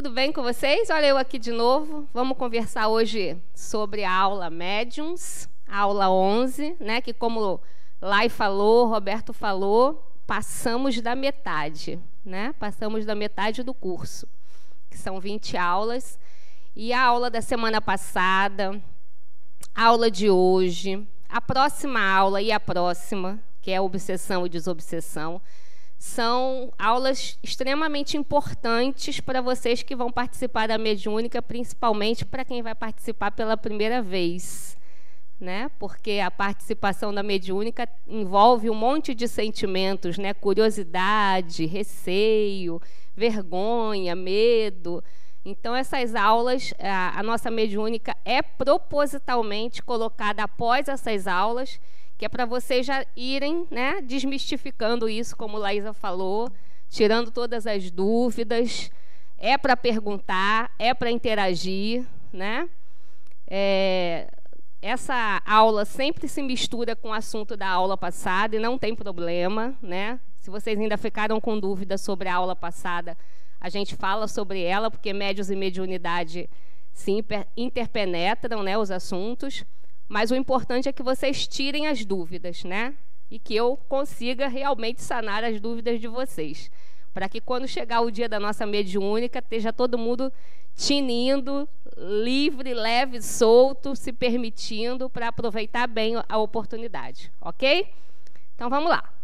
Tudo bem com vocês? Olha eu aqui de novo. Vamos conversar hoje sobre a aula Médiuns, a aula 11, né? Que como Lai falou, Roberto falou, passamos da metade, né? Passamos da metade do curso, que são 20 aulas. E a aula da semana passada, a aula de hoje, a próxima aula e a próxima, que é obsessão e desobsessão, são aulas extremamente importantes para vocês que vão participar da mediúnica, principalmente para quem vai participar pela primeira vez, né? Porque a participação da mediúnica envolve um monte de sentimentos, né? Curiosidade, receio, vergonha, medo. Então, essas aulas, a nossa mediúnica é propositalmente colocada após essas aulas, que é para vocês já irem, né, desmistificando isso, como Laísa falou, tirando todas as dúvidas. É para perguntar, é para interagir, né? Essa aula sempre se mistura com o assunto da aula passada e não tem problema, né? Se vocês ainda ficaram com dúvida sobre a aula passada, a gente fala sobre ela, porque médiuns e mediunidade se interpenetram, né, os assuntos. Mas o importante é que vocês tirem as dúvidas, né? E que eu consiga realmente sanar as dúvidas de vocês. Para que quando chegar o dia da nossa mediúnica, esteja todo mundo tinindo, livre, leve, solto, se permitindo para aproveitar bem a oportunidade. Ok? Então, vamos lá.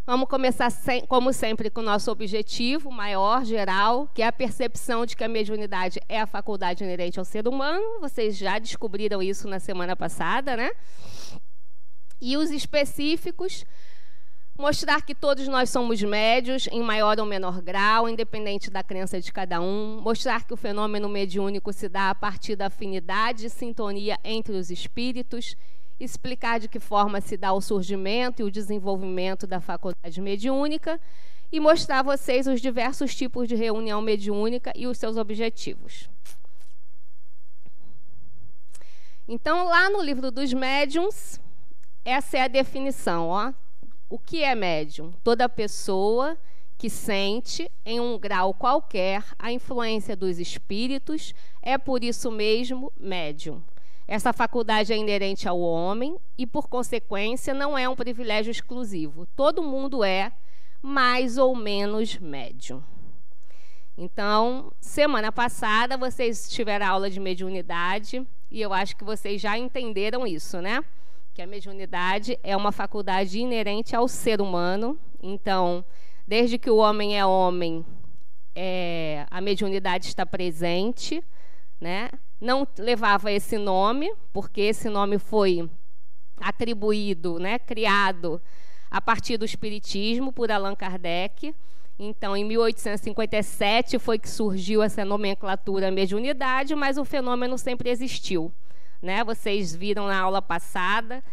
Vamos começar, como sempre, com o nosso objetivo maior, geral, que é a percepção de que a mediunidade é a faculdade inerente ao ser humano. Vocês já descobriram isso na semana passada, né? E os específicos, mostrar que todos nós somos médios, em maior ou menor grau, independente da crença de cada um. Mostrar que o fenômeno mediúnico se dá a partir da afinidade e sintonia entre os espíritos. Explicar de que forma se dá o surgimento e o desenvolvimento da faculdade mediúnica e mostrar a vocês os diversos tipos de reunião mediúnica e os seus objetivos. Então, lá no livro dos médiuns, essa é a definição, ó. O que é médium? Toda pessoa que sente, em um grau qualquer, a influência dos espíritos, é por isso mesmo médium. Essa faculdade é inerente ao homem e, por consequência, não é um privilégio exclusivo. Todo mundo é mais ou menos médium. Então, semana passada, vocês tiveram aula de mediunidade e eu acho que vocês já entenderam isso, né? Que a mediunidade é uma faculdade inerente ao ser humano. Então, desde que o homem é homem, a mediunidade está presente, né? Não levava esse nome, porque esse nome foi atribuído, né, criado a partir do Espiritismo por Allan Kardec. Então, em 1857 foi que surgiu essa nomenclatura mediunidade, mas o fenômeno sempre existiu, né? Vocês viram na aula passada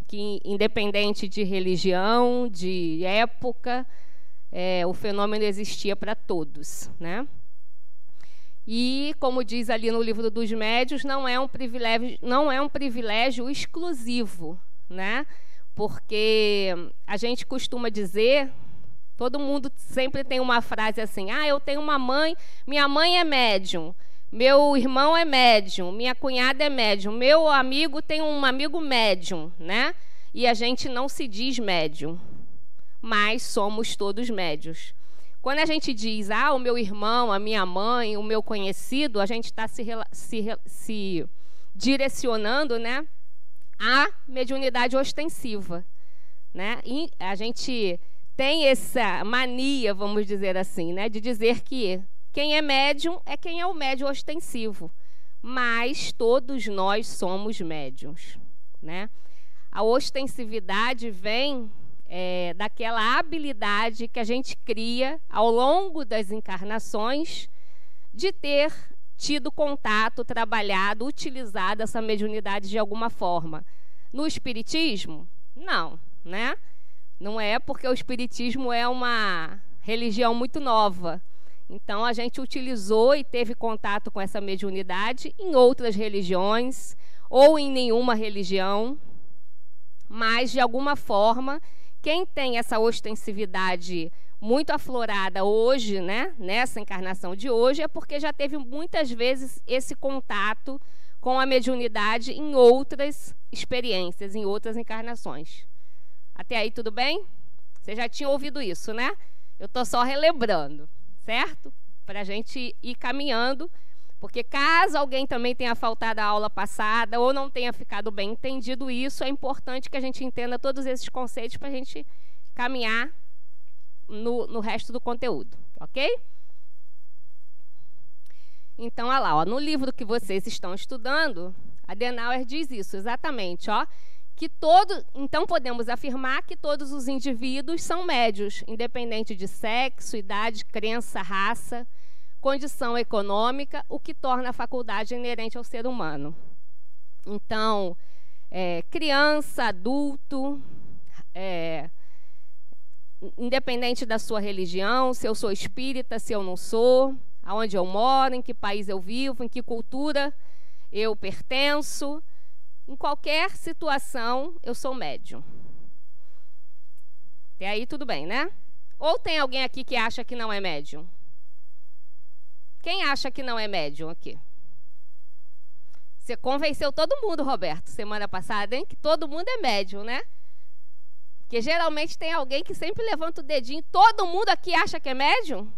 que, independente de religião, de época, o fenômeno existia para todos, né? E, como diz ali no livro dos médiuns, não é um privilégio exclusivo, né? Porque a gente costuma dizer, todo mundo sempre tem uma frase assim, eu tenho uma mãe, minha mãe é médium, meu irmão é médium, minha cunhada é médium, meu amigo tem um amigo médium, né? E a gente não se diz médium, mas somos todos médios. Quando a gente diz, o meu irmão, a minha mãe, o meu conhecido, a gente está se direcionando, né, à mediunidade ostensiva, né? E a gente tem essa mania, vamos dizer assim, né, de dizer que quem é médium é quem é o médium ostensivo, mas todos nós somos médiuns, né? A ostensividade vem daquela habilidade que a gente cria ao longo das encarnações de ter tido contato, trabalhado, utilizado essa mediunidade de alguma forma. No Espiritismo, não, né? Não é, porque o Espiritismo é uma religião muito nova. Então, a gente utilizou e teve contato com essa mediunidade em outras religiões ou em nenhuma religião, mas, de alguma forma, quem tem essa ostensividade muito aflorada hoje, né, nessa encarnação de hoje, é porque já teve muitas vezes esse contato com a mediunidade em outras experiências, em outras encarnações. Até aí tudo bem? Você já tinha ouvido isso, né? Eu estou só relembrando, certo? Para a gente ir caminhando, porque caso alguém também tenha faltado a aula passada ou não tenha ficado bem entendido isso, é importante que a gente entenda todos esses conceitos para a gente caminhar no resto do conteúdo, ok? Então, olha lá, ó, no livro que vocês estão estudando, Adenauer diz isso exatamente, ó, que então podemos afirmar que todos os indivíduos são médios, independente de sexo, idade, crença, raça, condição econômica, o que torna a faculdade inerente ao ser humano. Então, criança, adulto, independente da sua religião, se eu sou espírita, se eu não sou, aonde eu moro, em que país eu vivo, em que cultura eu pertenço, em qualquer situação eu sou médium. Até aí tudo bem, né? Ou tem alguém aqui que acha que não é médium? Quem acha que não é médium aqui? Você convenceu todo mundo, Roberto, semana passada, hein? Que todo mundo é médium, né? Porque geralmente tem alguém que sempre levanta o dedinho. Todo mundo aqui acha que é médium?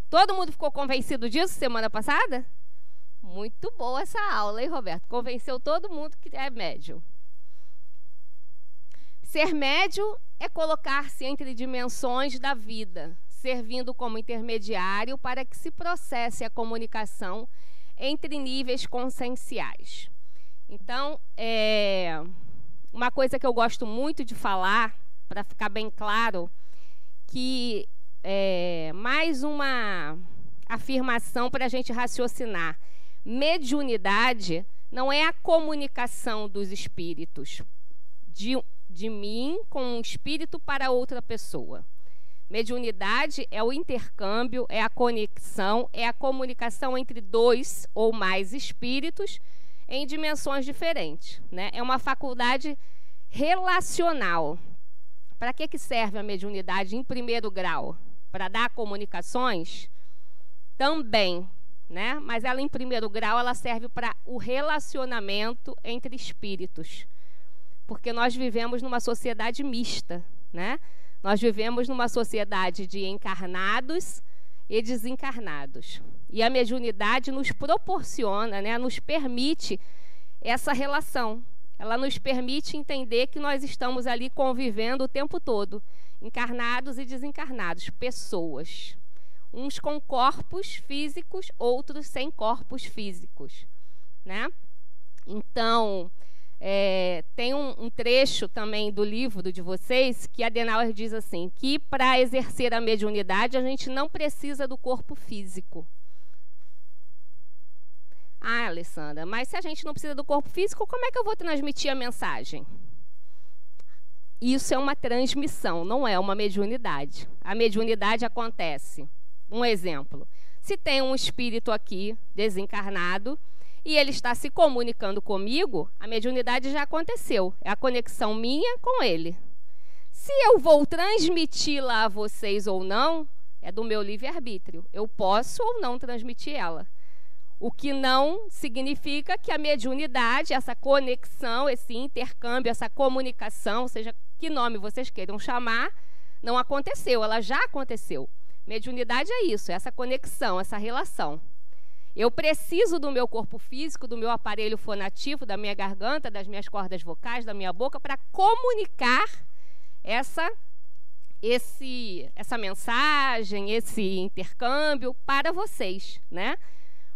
Todo mundo ficou convencido disso semana passada? Muito boa essa aula, hein, Roberto? Convenceu todo mundo que é médium. Ser médium é colocar-se entre dimensões da vida, servindo como intermediário para que se processe a comunicação entre níveis conscienciais. Então, uma coisa que eu gosto muito de falar, para ficar bem claro, que mais uma afirmação para a gente raciocinar. Mediunidade não é a comunicação dos espíritos, de mim com um espírito para outra pessoa. Mediunidade é o intercâmbio, é a conexão, é a comunicação entre dois ou mais espíritos em dimensões diferentes, né? É uma faculdade relacional. Para que serve a mediunidade em primeiro grau? Para dar comunicações? Também, né? Mas ela, em primeiro grau, ela serve para o relacionamento entre espíritos. Porque nós vivemos numa sociedade mista, né? Nós vivemos numa sociedade de encarnados e desencarnados. E a mediunidade nos proporciona, né, nos permite essa relação. Ela nos permite entender que nós estamos ali convivendo o tempo todo, encarnados e desencarnados, pessoas. Uns com corpos físicos, outros sem corpos físicos, né? Então, tem um trecho também do livro de vocês que Adenauer diz assim, que para exercer a mediunidade a gente não precisa do corpo físico. Ah, Alessandra, mas se a gente não precisa do corpo físico, como é que eu vou transmitir a mensagem? Isso é uma transmissão, não é uma mediunidade. A mediunidade acontece. Um exemplo, se tem um espírito aqui desencarnado e ele está se comunicando comigo, a mediunidade já aconteceu. É a conexão minha com ele. Se eu vou transmiti-la a vocês ou não, é do meu livre-arbítrio. Eu posso ou não transmitir ela. O que não significa que a mediunidade, essa conexão, esse intercâmbio, essa comunicação, seja que nome vocês queiram chamar, não aconteceu, ela já aconteceu. Mediunidade é isso, é essa conexão, essa relação. Eu preciso do meu corpo físico, do meu aparelho fonativo, da minha garganta, das minhas cordas vocais, da minha boca, para comunicar essa mensagem, esse intercâmbio para vocês, né?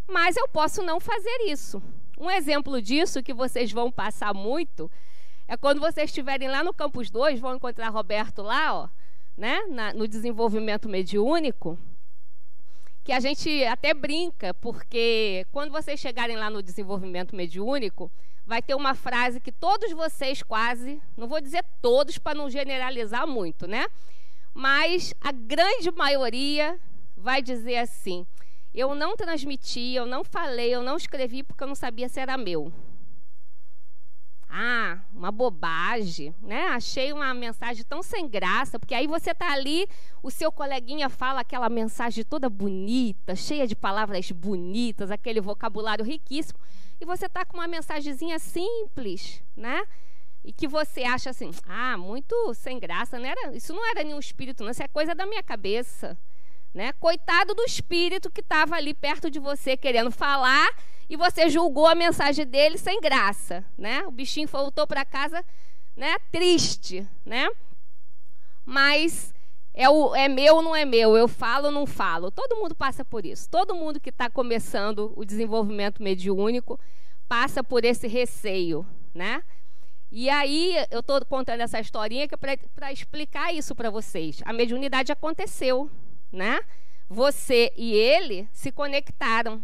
Mas eu posso não fazer isso. Um exemplo disso que vocês vão passar muito é quando vocês estiverem lá no Campus 2, vão encontrar Roberto lá, ó, né, no desenvolvimento mediúnico, que a gente até brinca, porque quando vocês chegarem lá no desenvolvimento mediúnico, vai ter uma frase que todos vocês quase, não vou dizer todos para não generalizar muito, né? Mas a grande maioria vai dizer assim: eu não transmiti, eu não falei, eu não escrevi porque eu não sabia se era meu. ah, uma bobagem, né? Achei uma mensagem tão sem graça, porque aí você está ali, o seu coleguinha fala aquela mensagem toda bonita, cheia de palavras bonitas, aquele vocabulário riquíssimo, e você está com uma mensagenzinha simples, né? E que você acha assim, ah, muito sem graça, isso não era nenhum espírito, não, isso é coisa da minha cabeça, né? Coitado do espírito que estava ali perto de você querendo falar e você julgou a mensagem dele sem graça, né? O bichinho voltou para casa, né? Triste, né? Mas é meu ou não é meu? Eu falo ou não falo? Todo mundo passa por isso. Todo mundo que está começando o desenvolvimento mediúnico passa por esse receio, né? E aí, eu estou contando essa historinha para explicar isso para vocês. A mediunidade aconteceu, né? Você e ele se conectaram.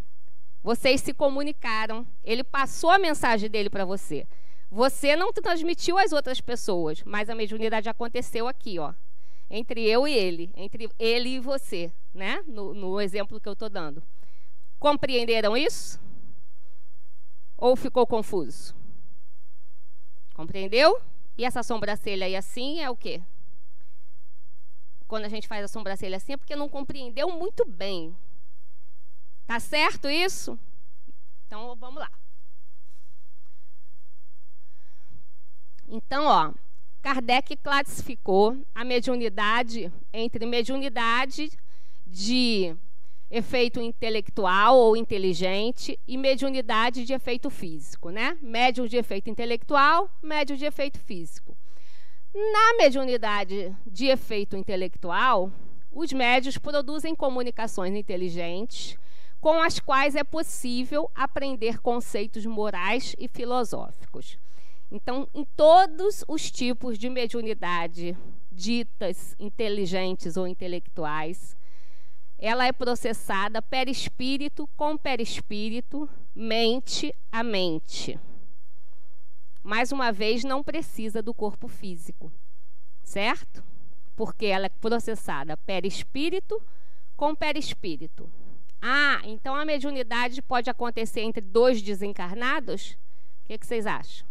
Vocês se comunicaram. Ele passou a mensagem dele para você. Você não transmitiu às outras pessoas, mas a mediunidade aconteceu aqui, ó, entre eu e ele, entre ele e você, né? No exemplo que eu estou dando. Compreenderam isso? Ou ficou confuso? Compreendeu? E essa sobrancelha aí assim é o quê? Quando a gente faz a sobrancelha assim é porque não compreendeu muito bem. Tá certo isso? Então, vamos lá. Então, ó, Kardec classificou a mediunidade entre mediunidade de efeito intelectual ou inteligente e mediunidade de efeito físico, né? Médium de efeito intelectual, médium de efeito físico. Na mediunidade de efeito intelectual, os médiuns produzem comunicações inteligentes com as quais é possível aprender conceitos morais e filosóficos. Então, em todos os tipos de mediunidade ditas inteligentes ou intelectuais, ela é processada perispírito com perispírito, mente a mente. Mais uma vez, não precisa do corpo físico, certo? Porque ela é processada perispírito com perispírito. Ah, então a mediunidade pode acontecer entre dois desencarnados? O que vocês acham?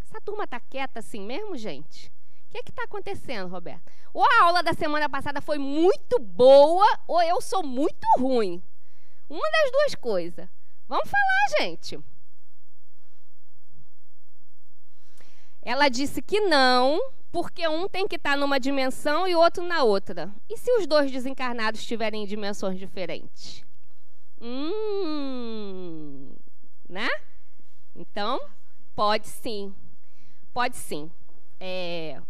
Essa turma está quieta assim mesmo, gente? O que está acontecendo, Roberto? Ou a aula da semana passada foi muito boa, ou eu sou muito ruim. Uma das duas coisas. Vamos falar, gente. Ela disse que não, porque um tem que estar numa dimensão e o outro na outra. E se os dois desencarnados estiverem em dimensões diferentes? Né? Então, pode sim. Pode sim.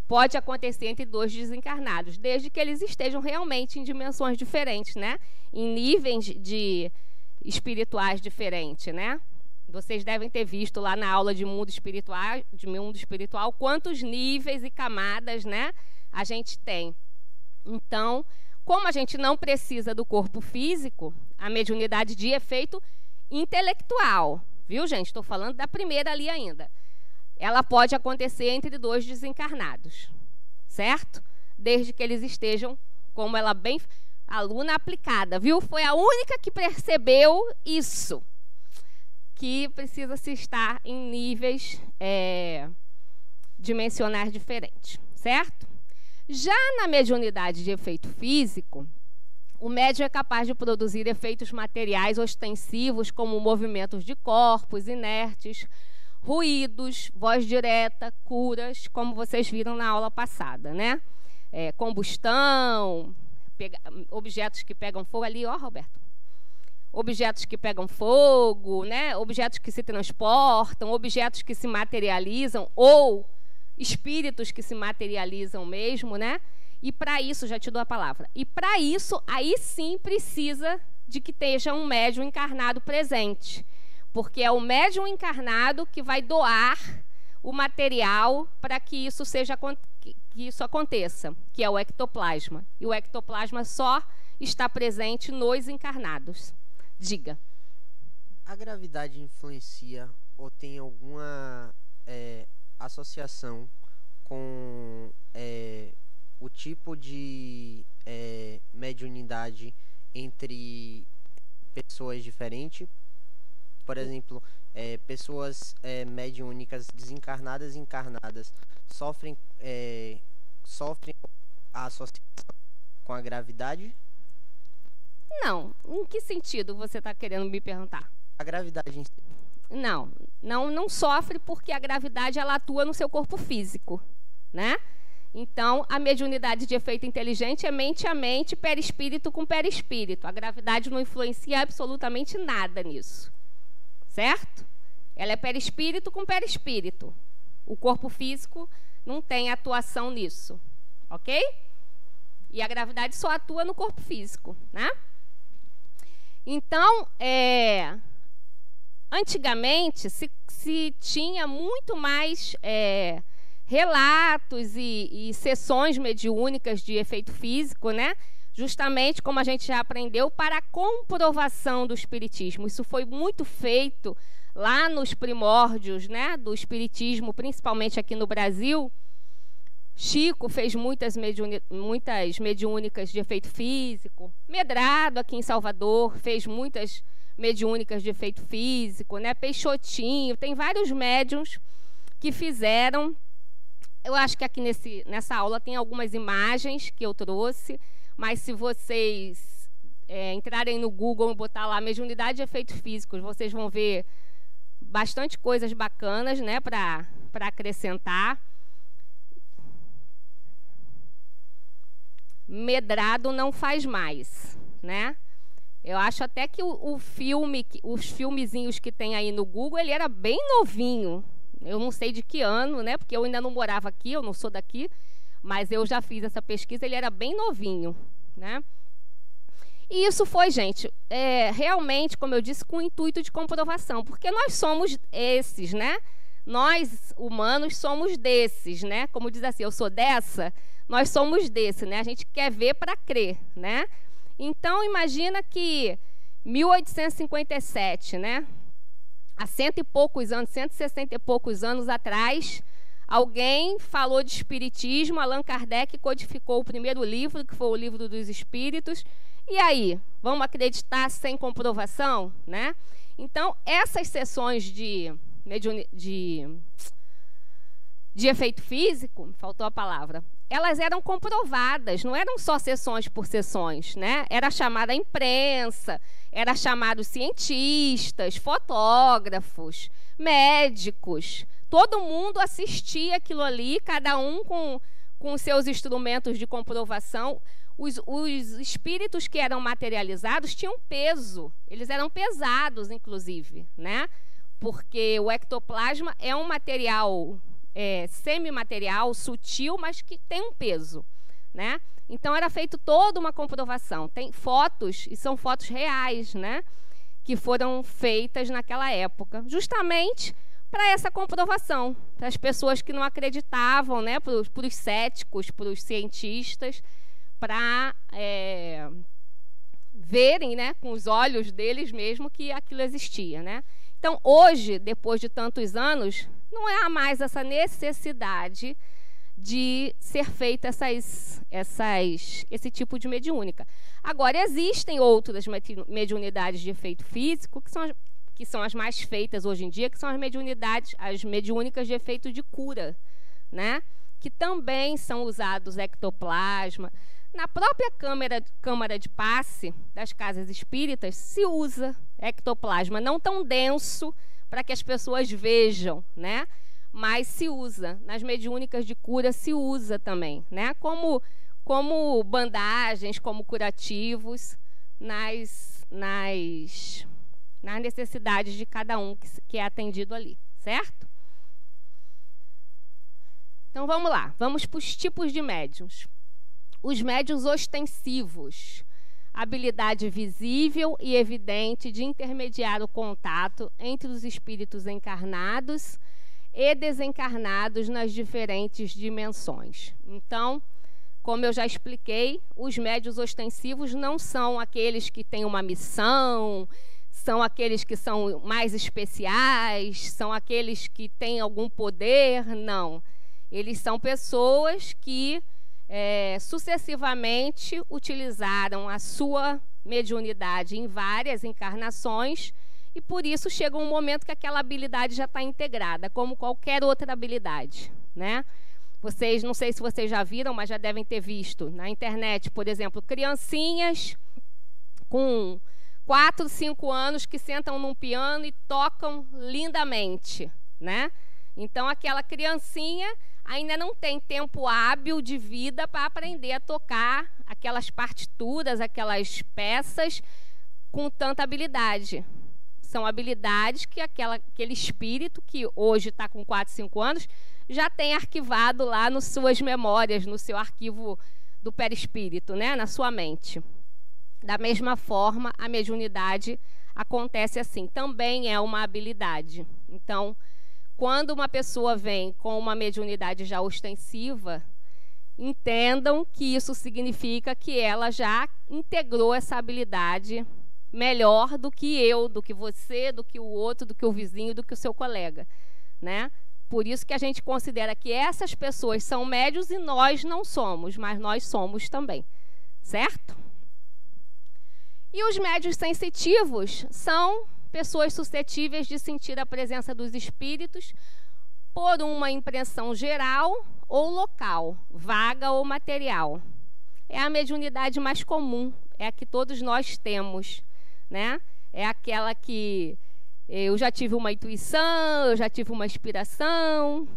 Pode acontecer entre dois desencarnados, desde que eles estejam realmente em dimensões diferentes, né? Em níveis espirituais diferentes, né? Vocês devem ter visto lá na aula de mundo espiritual, quantos níveis e camadas, né, a gente tem. Então, como a gente não precisa do corpo físico, a mediunidade de efeito intelectual, viu, gente? Estou falando da primeira ali ainda. Ela pode acontecer entre dois desencarnados, certo? Desde que eles estejam, como ela bem... Aluna aplicada, viu? Foi a única que percebeu isso. Que precisa se estar em níveis dimensionais diferentes, certo? Já na mediunidade de efeito físico, o médium é capaz de produzir efeitos materiais ostensivos, como movimentos de corpos inertes, ruídos, voz direta, curas, como vocês viram na aula passada, né? Combustão, objetos que pegam fogo ali, ó, Roberto. Objetos que pegam fogo, né? Objetos que se transportam, objetos que se materializam, ou espíritos que se materializam mesmo, né? E para isso, já te dou a palavra, e para isso, aí sim precisa de que esteja um médium encarnado presente, porque é o médium encarnado que vai doar o material para que isso aconteça, que é o ectoplasma. E o ectoplasma só está presente nos encarnados. Diga. A gravidade influencia ou tem alguma associação com o tipo de mediunidade entre pessoas diferentes? Por exemplo, pessoas mediúnicas desencarnadas e encarnadas sofrem a associação com a gravidade? Não. Em que sentido você está querendo me perguntar? A gravidade em si. Não sofre porque a gravidade ela atua no seu corpo físico, né? Então, a mediunidade de efeito inteligente é mente a mente, perispírito com perispírito. A gravidade não influencia absolutamente nada nisso, certo? Ela é perispírito com perispírito. O corpo físico não tem atuação nisso, ok? E a gravidade só atua no corpo físico, né? Então, antigamente se tinha muito mais relatos e sessões mediúnicas de efeito físico, né? Justamente, como a gente já aprendeu, para a comprovação do espiritismo. Isso foi muito feito lá nos primórdios, né, do espiritismo, principalmente aqui no Brasil. Chico fez muitas mediúnicas de efeito físico. Medrado, aqui em Salvador, fez muitas mediúnicas de efeito físico, né? Peixotinho, tem vários médiuns que fizeram. Eu acho que aqui nessa aula tem algumas imagens que eu trouxe, mas se vocês entrarem no Google e botar lá mediunidade de efeitos físicos, vocês vão ver bastante coisas bacanas, né, para acrescentar. Medrado não faz mais, né? Eu acho até que os filmezinhos que tem aí no Google, ele era bem novinho. Eu não sei de que ano, né? Porque eu ainda não morava aqui, eu não sou daqui, mas eu já fiz essa pesquisa, ele era bem novinho, né? E isso foi, gente, realmente, como eu disse, com o intuito de comprovação, porque nós somos esses, né? Nós, humanos, somos desses, né? Como diz assim, eu sou dessa, nós somos desse, né? A gente quer ver para crer, né? Então, imagina que 1857, né? Há 160 e poucos anos atrás, alguém falou de espiritismo, Allan Kardec codificou o primeiro livro, que foi o Livro dos Espíritos. E aí, vamos acreditar sem comprovação, né? Então, essas sessões de efeito físico, faltou a palavra, elas eram comprovadas, não eram só sessões por sessões, né? Era chamada a imprensa, era chamado cientistas, fotógrafos, médicos, todo mundo assistia aquilo ali, cada um com seus instrumentos de comprovação. Os espíritos que eram materializados tinham peso, eles eram pesados, inclusive, né? Porque o ectoplasma é um material semimaterial, sutil, mas que tem um peso, né? Então, era feito toda uma comprovação. Tem fotos, e são fotos reais, né? Que foram feitas naquela época, justamente para essa comprovação, para as pessoas que não acreditavam, né? Para os céticos, para os cientistas, para verem, né, com os olhos deles mesmo que aquilo existia, né? Então, hoje, depois de tantos anos, não há mais essa necessidade de ser feita esse tipo de mediúnica. Agora, existem outras mediunidades de efeito físico, que são as mais feitas hoje em dia, que são as mediúnicas de efeito de cura, né? Que também são usados ectoplasma. Na própria câmara de passe das casas espíritas se usa ectoplasma, não tão denso para que as pessoas vejam, né? Mas se usa. Nas mediúnicas de cura se usa também, né? Como bandagens, como curativos, nas necessidades de cada um que é atendido ali, certo? Então, vamos lá. Vamos para os tipos de médiuns. Os médiuns ostensivos. Habilidade visível e evidente de intermediar o contato entre os espíritos encarnados e desencarnados nas diferentes dimensões. Então, como eu já expliquei, os médiuns ostensivos não são aqueles que têm uma missão, são aqueles que são mais especiais, são aqueles que têm algum poder, não. Eles são pessoas que sucessivamente utilizaram a sua mediunidade em várias encarnações e por isso chega um momento que aquela habilidade já está integrada, como qualquer outra habilidade, né? Vocês, não sei se vocês já viram, mas já devem ter visto na internet, por exemplo, criancinhas com 4, 5 anos que sentam num piano e tocam lindamente, né? Então, aquela criancinha ainda não tem tempo hábil de vida para aprender a tocar aquelas partituras, aquelas peças com tanta habilidade. São habilidades que aquele espírito que hoje está com 4, 5 anos já tem arquivado lá nas suas memórias, no seu arquivo do perispírito, né? Na sua mente. Da mesma forma, a mediunidade acontece assim. Também é uma habilidade. Então, quando uma pessoa vem com uma mediunidade já ostensiva, entendam que isso significa que ela já integrou essa habilidade melhor do que eu, do que você, do que o outro, do que o vizinho, do que o seu colega, né? Por isso que a gente considera que essas pessoas são médios e nós não somos, mas nós somos também, certo? E os médios sensitivos são pessoas suscetíveis de sentir a presença dos espíritos por uma impressão geral ou local, vaga ou material. É a mediunidade mais comum, é a que todos nós temos, né? É aquela que eu já tive uma intuição, eu já tive uma inspiração,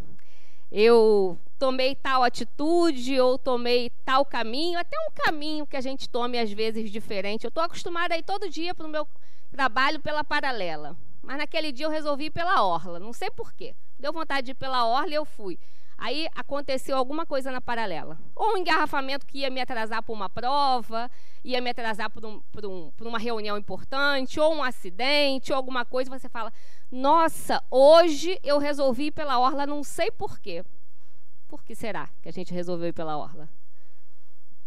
eu tomei tal atitude ou tomei tal caminho, até um caminho que a gente tome às vezes diferente. Eu estou acostumada a ir todo dia para o meu trabalho pela paralela, mas naquele dia eu resolvi ir pela orla, não sei porquê. Deu vontade de ir pela orla e eu fui. Aí aconteceu alguma coisa na paralela. Ou um engarrafamento que ia me atrasar para uma prova, ia me atrasar por uma reunião importante, ou um acidente, ou alguma coisa. Você fala, nossa, hoje eu resolvi ir pela orla, não sei por quê. Por que será que a gente resolveu ir pela orla?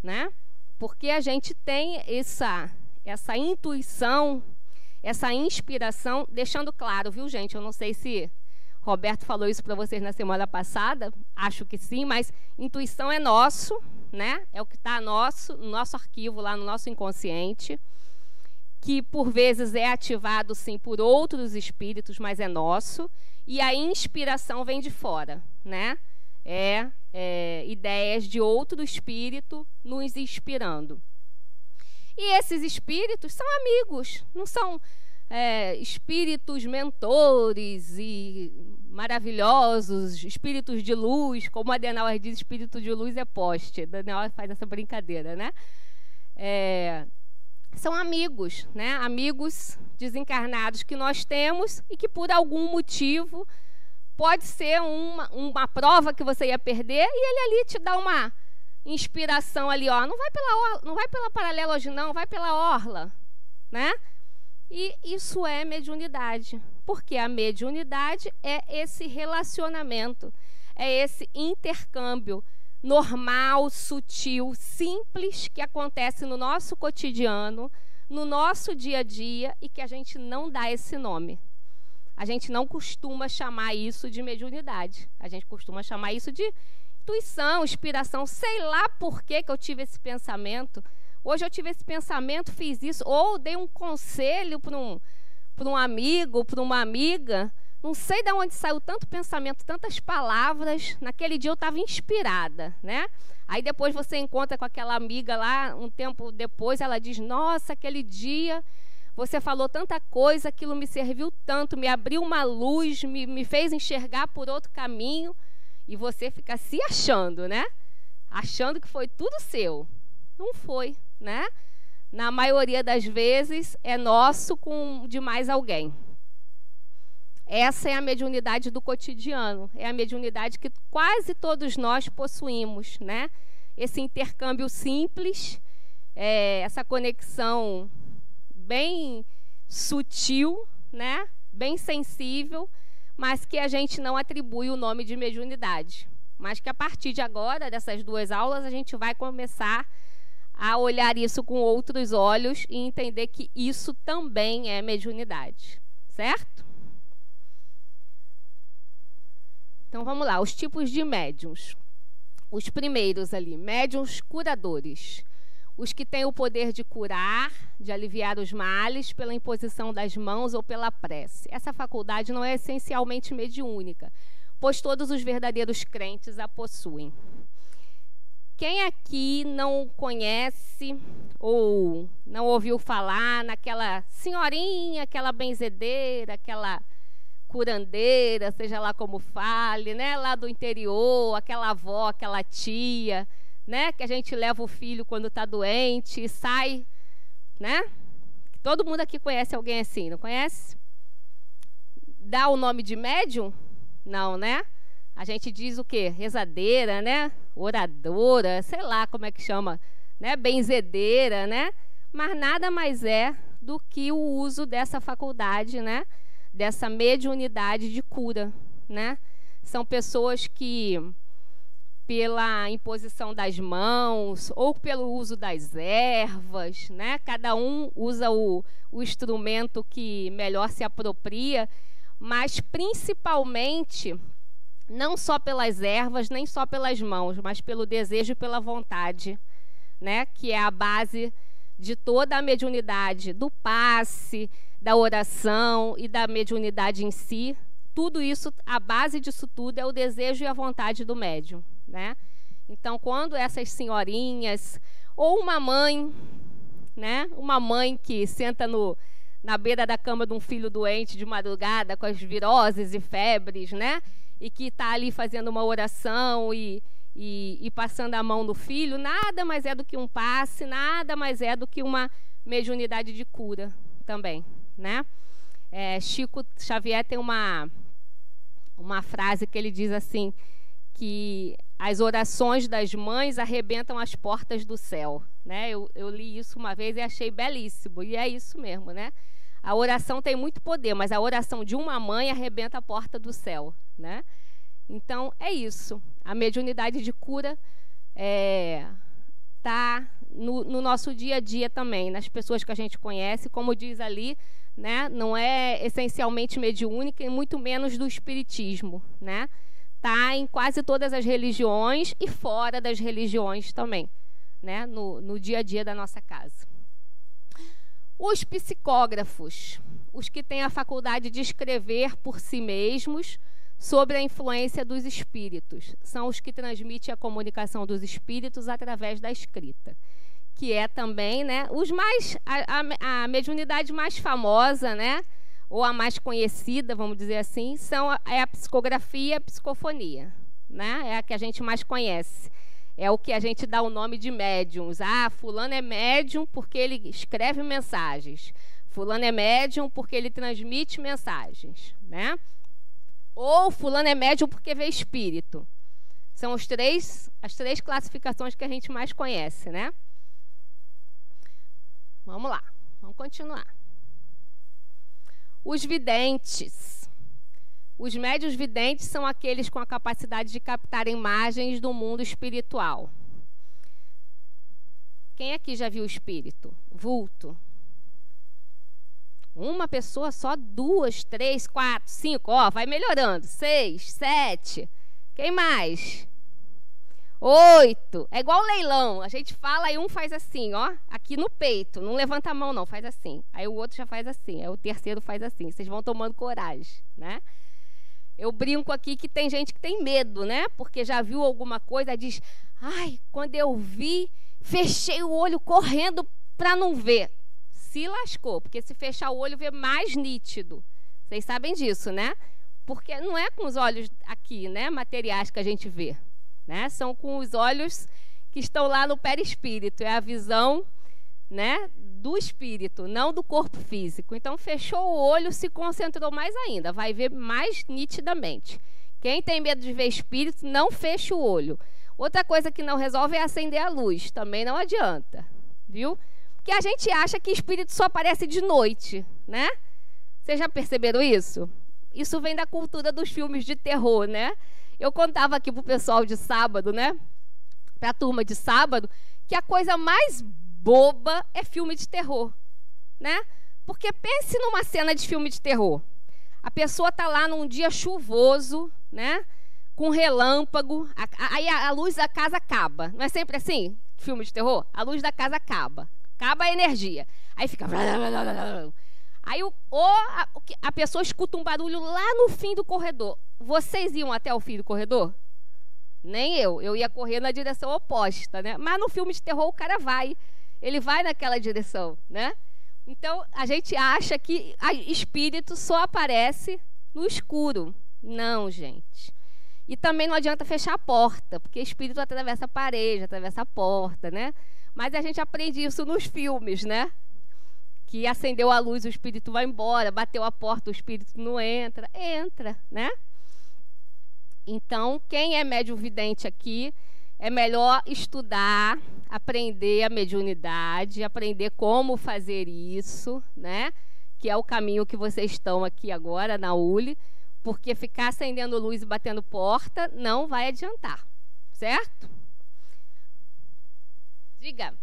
Né? Porque a gente tem essa intuição, essa inspiração, deixando claro, viu, gente? Eu não sei se Roberto falou isso para vocês na semana passada, acho que sim, mas intuição é nosso, né? É o que está no nosso arquivo, lá no nosso inconsciente, que por vezes é ativado, sim, por outros espíritos, mas é nosso, e a inspiração vem de fora, né? Ideias de outro espírito nos inspirando. E esses espíritos são amigos, não são espíritos mentores e maravilhosos, espíritos de luz, como a Adenauer diz, espírito de luz é poste. A Adenauer faz essa brincadeira, né? São amigos, né? Amigos desencarnados que nós temos e que por algum motivo pode ser uma prova que você ia perder e ele ali te dá uma inspiração ali, ó, não vai pela paralela hoje não, vai pela orla, né? E isso é mediunidade, porque a mediunidade é esse relacionamento, é esse intercâmbio normal, sutil, simples, que acontece no nosso cotidiano, no nosso dia a dia e que a gente não dá esse nome. A gente não costuma chamar isso de mediunidade, a gente costuma chamar isso de intuição, inspiração, sei lá por que eu tive esse pensamento. Hoje eu tive esse pensamento, fiz isso, ou dei um conselho para um amigo, para uma amiga, não sei de onde saiu tanto pensamento, tantas palavras, naquele dia eu estava inspirada, né? Aí depois você encontra com aquela amiga lá, um tempo depois, ela diz, nossa, aquele dia você falou tanta coisa, aquilo me serviu tanto, me abriu uma luz, me fez enxergar por outro caminho, e você fica se achando, né? Achando que foi tudo seu. Não foi, né? Na maioria das vezes é nosso com de mais alguém. Essa é a mediunidade do cotidiano, é a mediunidade que quase todos nós possuímos, né? Esse intercâmbio simples, essa conexão bem sutil, né? Bem sensível, mas que a gente não atribui o nome de mediunidade. Mas que a partir de agora, dessas 2 aulas, a gente vai começar a olhar isso com outros olhos e entender que isso também é mediunidade, certo? Então, vamos lá, os tipos de médiuns. Os primeiros ali, médiuns curadores. os que têm o poder de curar, de aliviar os males pela imposição das mãos ou pela prece. Essa faculdade não é essencialmente mediúnica, pois todos os verdadeiros crentes a possuem. Quem aqui não conhece ou não ouviu falar naquela senhorinha, aquela benzedeira, aquela curandeira, seja lá como fale, né, lá do interior, aquela avó, aquela tia, né, que a gente leva o filho quando está doente e sai, né? Todo mundo aqui conhece alguém assim, não conhece? Dá o nome de médium? Não, né? A gente diz o quê? Rezadeira, né? Oradora, sei lá como é que chama, né? Benzedeira, né? Mas nada mais é do que o uso dessa faculdade, né? Dessa mediunidade de cura, né? São pessoas que, pela imposição das mãos ou pelo uso das ervas, né? Cada um usa o instrumento que melhor se apropria, mas principalmente não só pelas ervas, nem só pelas mãos, mas pelo desejo e pela vontade, né? Que é a base de toda a mediunidade, do passe, da oração e da mediunidade em si. Tudo isso, a base disso tudo é o desejo e a vontade do médium, né? Então, quando essas senhorinhas, ou uma mãe, né? Uma mãe que senta na beira da cama de um filho doente de madrugada, com as viroses e febres, né? E que está ali fazendo uma oração e passando a mão no filho, nada mais é do que um passe, nada mais é do que uma mediunidade de cura também, né? Chico Xavier tem uma frase que ele diz assim, que as orações das mães arrebentam as portas do céu, né? Eu li isso uma vez e achei belíssimo, e é isso mesmo, né? A oração tem muito poder, mas a oração de uma mãe arrebenta a porta do céu, né? Então, é isso. A mediunidade de cura está no nosso dia a dia também, nas pessoas que a gente conhece, como diz ali, né? Não é essencialmente mediúnica e muito menos do espiritismo, né? Está em quase todas as religiões e fora das religiões também, né? No dia a dia da nossa casa. Os psicógrafos, os que têm a faculdade de escrever por si mesmos sobre a influência dos espíritos, são os que transmitem a comunicação dos espíritos através da escrita, que é também, né, a mediunidade mais famosa, né, ou a mais conhecida, vamos dizer assim, é a psicografia e a psicofonia, né, é a que a gente mais conhece. É o que a gente dá o nome de médiums. Ah, fulano é médium porque ele escreve mensagens. Fulano é médium porque ele transmite mensagens, né? Ou fulano é médium porque vê espírito. São as três classificações que a gente mais conhece, né? Vamos lá, vamos continuar. Os videntes. Os médiuns videntes são aqueles com a capacidade de captar imagens do mundo espiritual. Quem aqui já viu espírito? Vulto. Uma pessoa só, 2, 3, 4, 5, ó, vai melhorando. 6, 7. Quem mais? 8. É igual leilão. A gente fala e um faz assim, ó, aqui no peito. Não levanta a mão, não, faz assim. Aí o outro já faz assim, aí o terceiro faz assim. Vocês vão tomando coragem, né? Eu brinco aqui que tem gente que tem medo, né? Porque já viu alguma coisa, diz, ai, quando eu vi, fechei o olho correndo para não ver. Se lascou, porque se fechar o olho, vê mais nítido. Vocês sabem disso, né? Porque não é com os olhos aqui, né, materiais que a gente vê, né? São com os olhos que estão lá no perispírito. É a visão, né, do espírito, não do corpo físico. Então, fechou o olho, se concentrou mais ainda, vai ver mais nitidamente. Quem tem medo de ver espírito, não fecha o olho. Outra coisa que não resolve é acender a luz, também não adianta, viu? Porque a gente acha que espírito só aparece de noite, né? Vocês já perceberam isso? Isso vem da cultura dos filmes de terror, né? Eu contava aqui pro pessoal de sábado, né? Pra turma de sábado, que a coisa mais boba é filme de terror, né? Porque pense numa cena de filme de terror. A pessoa tá lá num dia chuvoso, né? Com relâmpago, aí a luz da casa acaba. Não é sempre assim? filme de terror? A luz da casa acaba. Acaba a energia. Aí fica... Aí a pessoa escuta um barulho lá no fim do corredor. Vocês iam até o fim do corredor? Nem eu. Eu ia correr na direção oposta, né? Mas no filme de terror o cara vai. Ele vai naquela direção, né? Então, a gente acha que espírito só aparece no escuro. Não, gente. E também não adianta fechar a porta, porque espírito atravessa a parede, atravessa a porta, né? Mas a gente aprende isso nos filmes, né? Que acendeu a luz, o espírito vai embora, bateu a porta, o espírito não entra. Entra, né? Então, quem é médium vidente aqui, é melhor estudar, aprender a mediunidade, aprender como fazer isso, né? Que é o caminho que vocês estão aqui agora na ULI, porque ficar acendendo luz e batendo porta não vai adiantar, certo? Diga.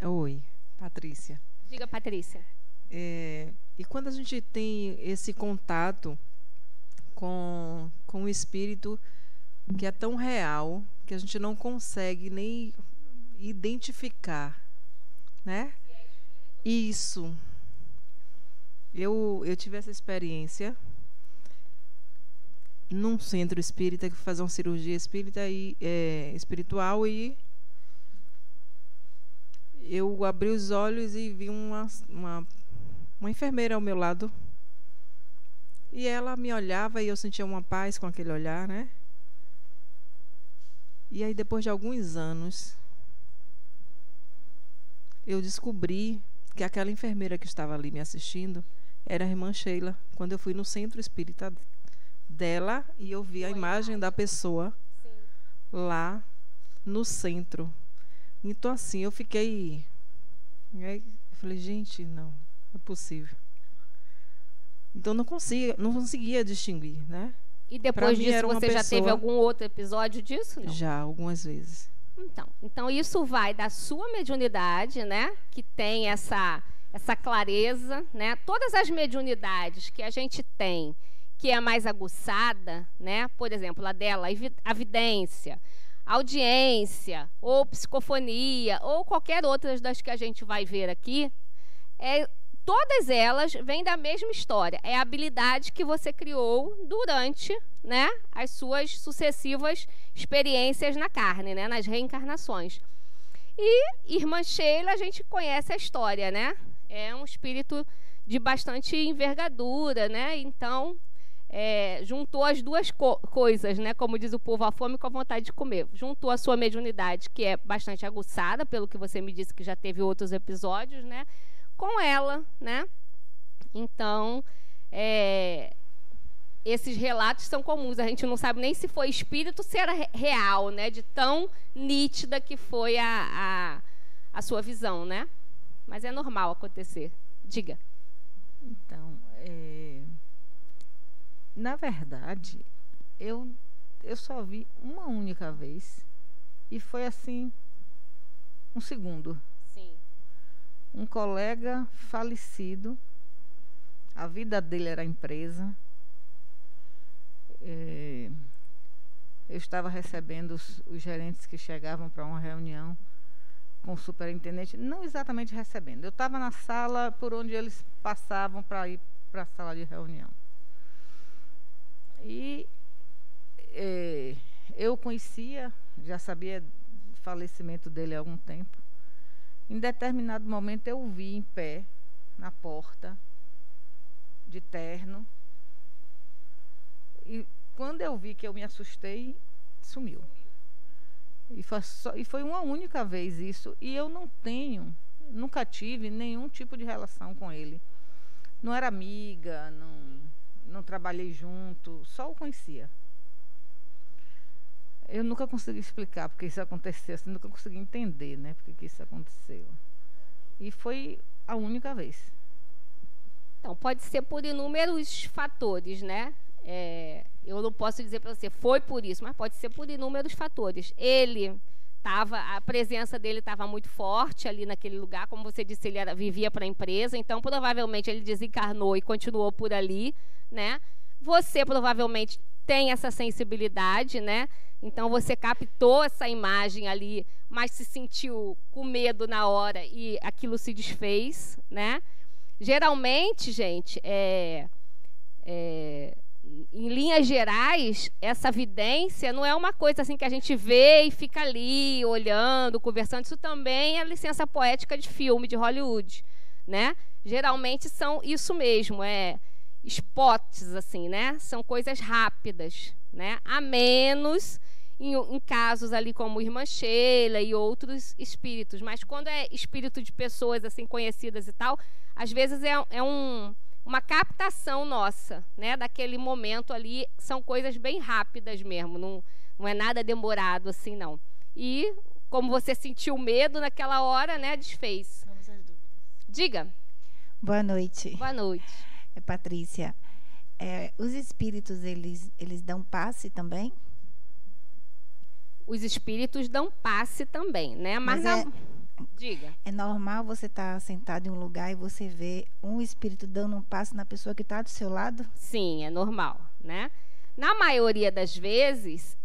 Oi, Patrícia. Diga, Patrícia. E quando a gente tem esse contato com o espírito que é tão real que a gente não consegue nem identificar, né? Isso. Eu tive essa experiência num centro espírita que fazia uma cirurgia espírita espiritual, e eu abri os olhos e vi uma enfermeira ao meu lado. E ela me olhava e eu sentia uma paz com aquele olhar, né? E aí, depois de alguns anos, eu descobri que aquela enfermeira que estava ali me assistindo era a irmã Sheila, quando eu fui no centro espírita dela e eu vi a imagem da pessoa lá no centro. Então, assim, eu fiquei... Eu falei, gente, não é possível. Então, não conseguia distinguir, né? E depois disso, você já teve algum outro episódio disso? Não? Já, algumas vezes. Então, isso vai da sua mediunidade, né? Que tem essa clareza, né? Todas as mediunidades que a gente tem, que é mais aguçada, né? Por exemplo, a dela, a vidência, a audiência, ou psicofonia, ou qualquer outra das que a gente vai ver aqui, todas elas vêm da mesma história. É a habilidade que você criou durante, né, as suas sucessivas experiências na carne, né, nas reencarnações. E Irmã Sheila, a gente conhece a história, né? É um espírito de bastante envergadura, né? Então, juntou as duas coisas, né? Como diz o povo, a fome com a vontade de comer. Juntou a sua mediunidade, que é bastante aguçada, pelo que você me disse que já teve outros episódios, né? Com ela, né? Então, esses relatos são comuns. A gente não sabe nem se foi espírito, se era real, né? De tão nítida que foi a sua visão, né? Mas é normal acontecer. Diga. Então, na verdade, eu só vi uma única vez. E foi assim, um segundo. Um colega falecido, a vida dele era empresa. Eu estava recebendo os gerentes que chegavam para uma reunião com o superintendente, não exatamente recebendo. Eu estava na sala por onde eles passavam para ir para a sala de reunião. E eu conhecia, já sabia do falecimento dele há algum tempo. Em determinado momento eu o vi em pé, na porta, de terno. E quando eu vi que eu me assustei, sumiu. E foi uma única vez isso. E eu nunca tive nenhum tipo de relação com ele. Não era amiga, não trabalhei junto, só o conhecia. Eu nunca consegui explicar porque isso aconteceu, assim, nunca consegui entender, né, porque que isso aconteceu. E foi a única vez. Então, pode ser por inúmeros fatores, né? Eu não posso dizer para você, foi por isso, mas pode ser por inúmeros fatores. A presença dele estava muito forte ali naquele lugar, como você disse, ele vivia para a empresa, então provavelmente ele desencarnou e continuou por ali, né? Você provavelmente tem essa sensibilidade, né? Então você captou essa imagem ali, mas se sentiu com medo na hora e aquilo se desfez, né? Geralmente, gente, em linhas gerais, essa vidência não é uma coisa assim que a gente vê e fica ali olhando, conversando. Isso também é licença poética de filme de Hollywood, né? Geralmente são isso mesmo, spots assim, né? São coisas rápidas, né? A menos em casos ali como Irmã Sheila e outros espíritos, mas quando é espírito de pessoas assim conhecidas e tal, às vezes uma captação nossa, né, daquele momento ali. São coisas bem rápidas mesmo, não é nada demorado assim, não. E como você sentiu medo naquela hora, né, desfez. Vamos às dúvidas. Diga. Boa noite. Boa noite. Patrícia. Os espíritos, eles dão passe também? Os espíritos dão passe também, né? Mas diga. É normal você estar sentado em um lugar e você ver um espírito dando um passe na pessoa que está do seu lado? Sim, é normal, né? Na maioria das vezes,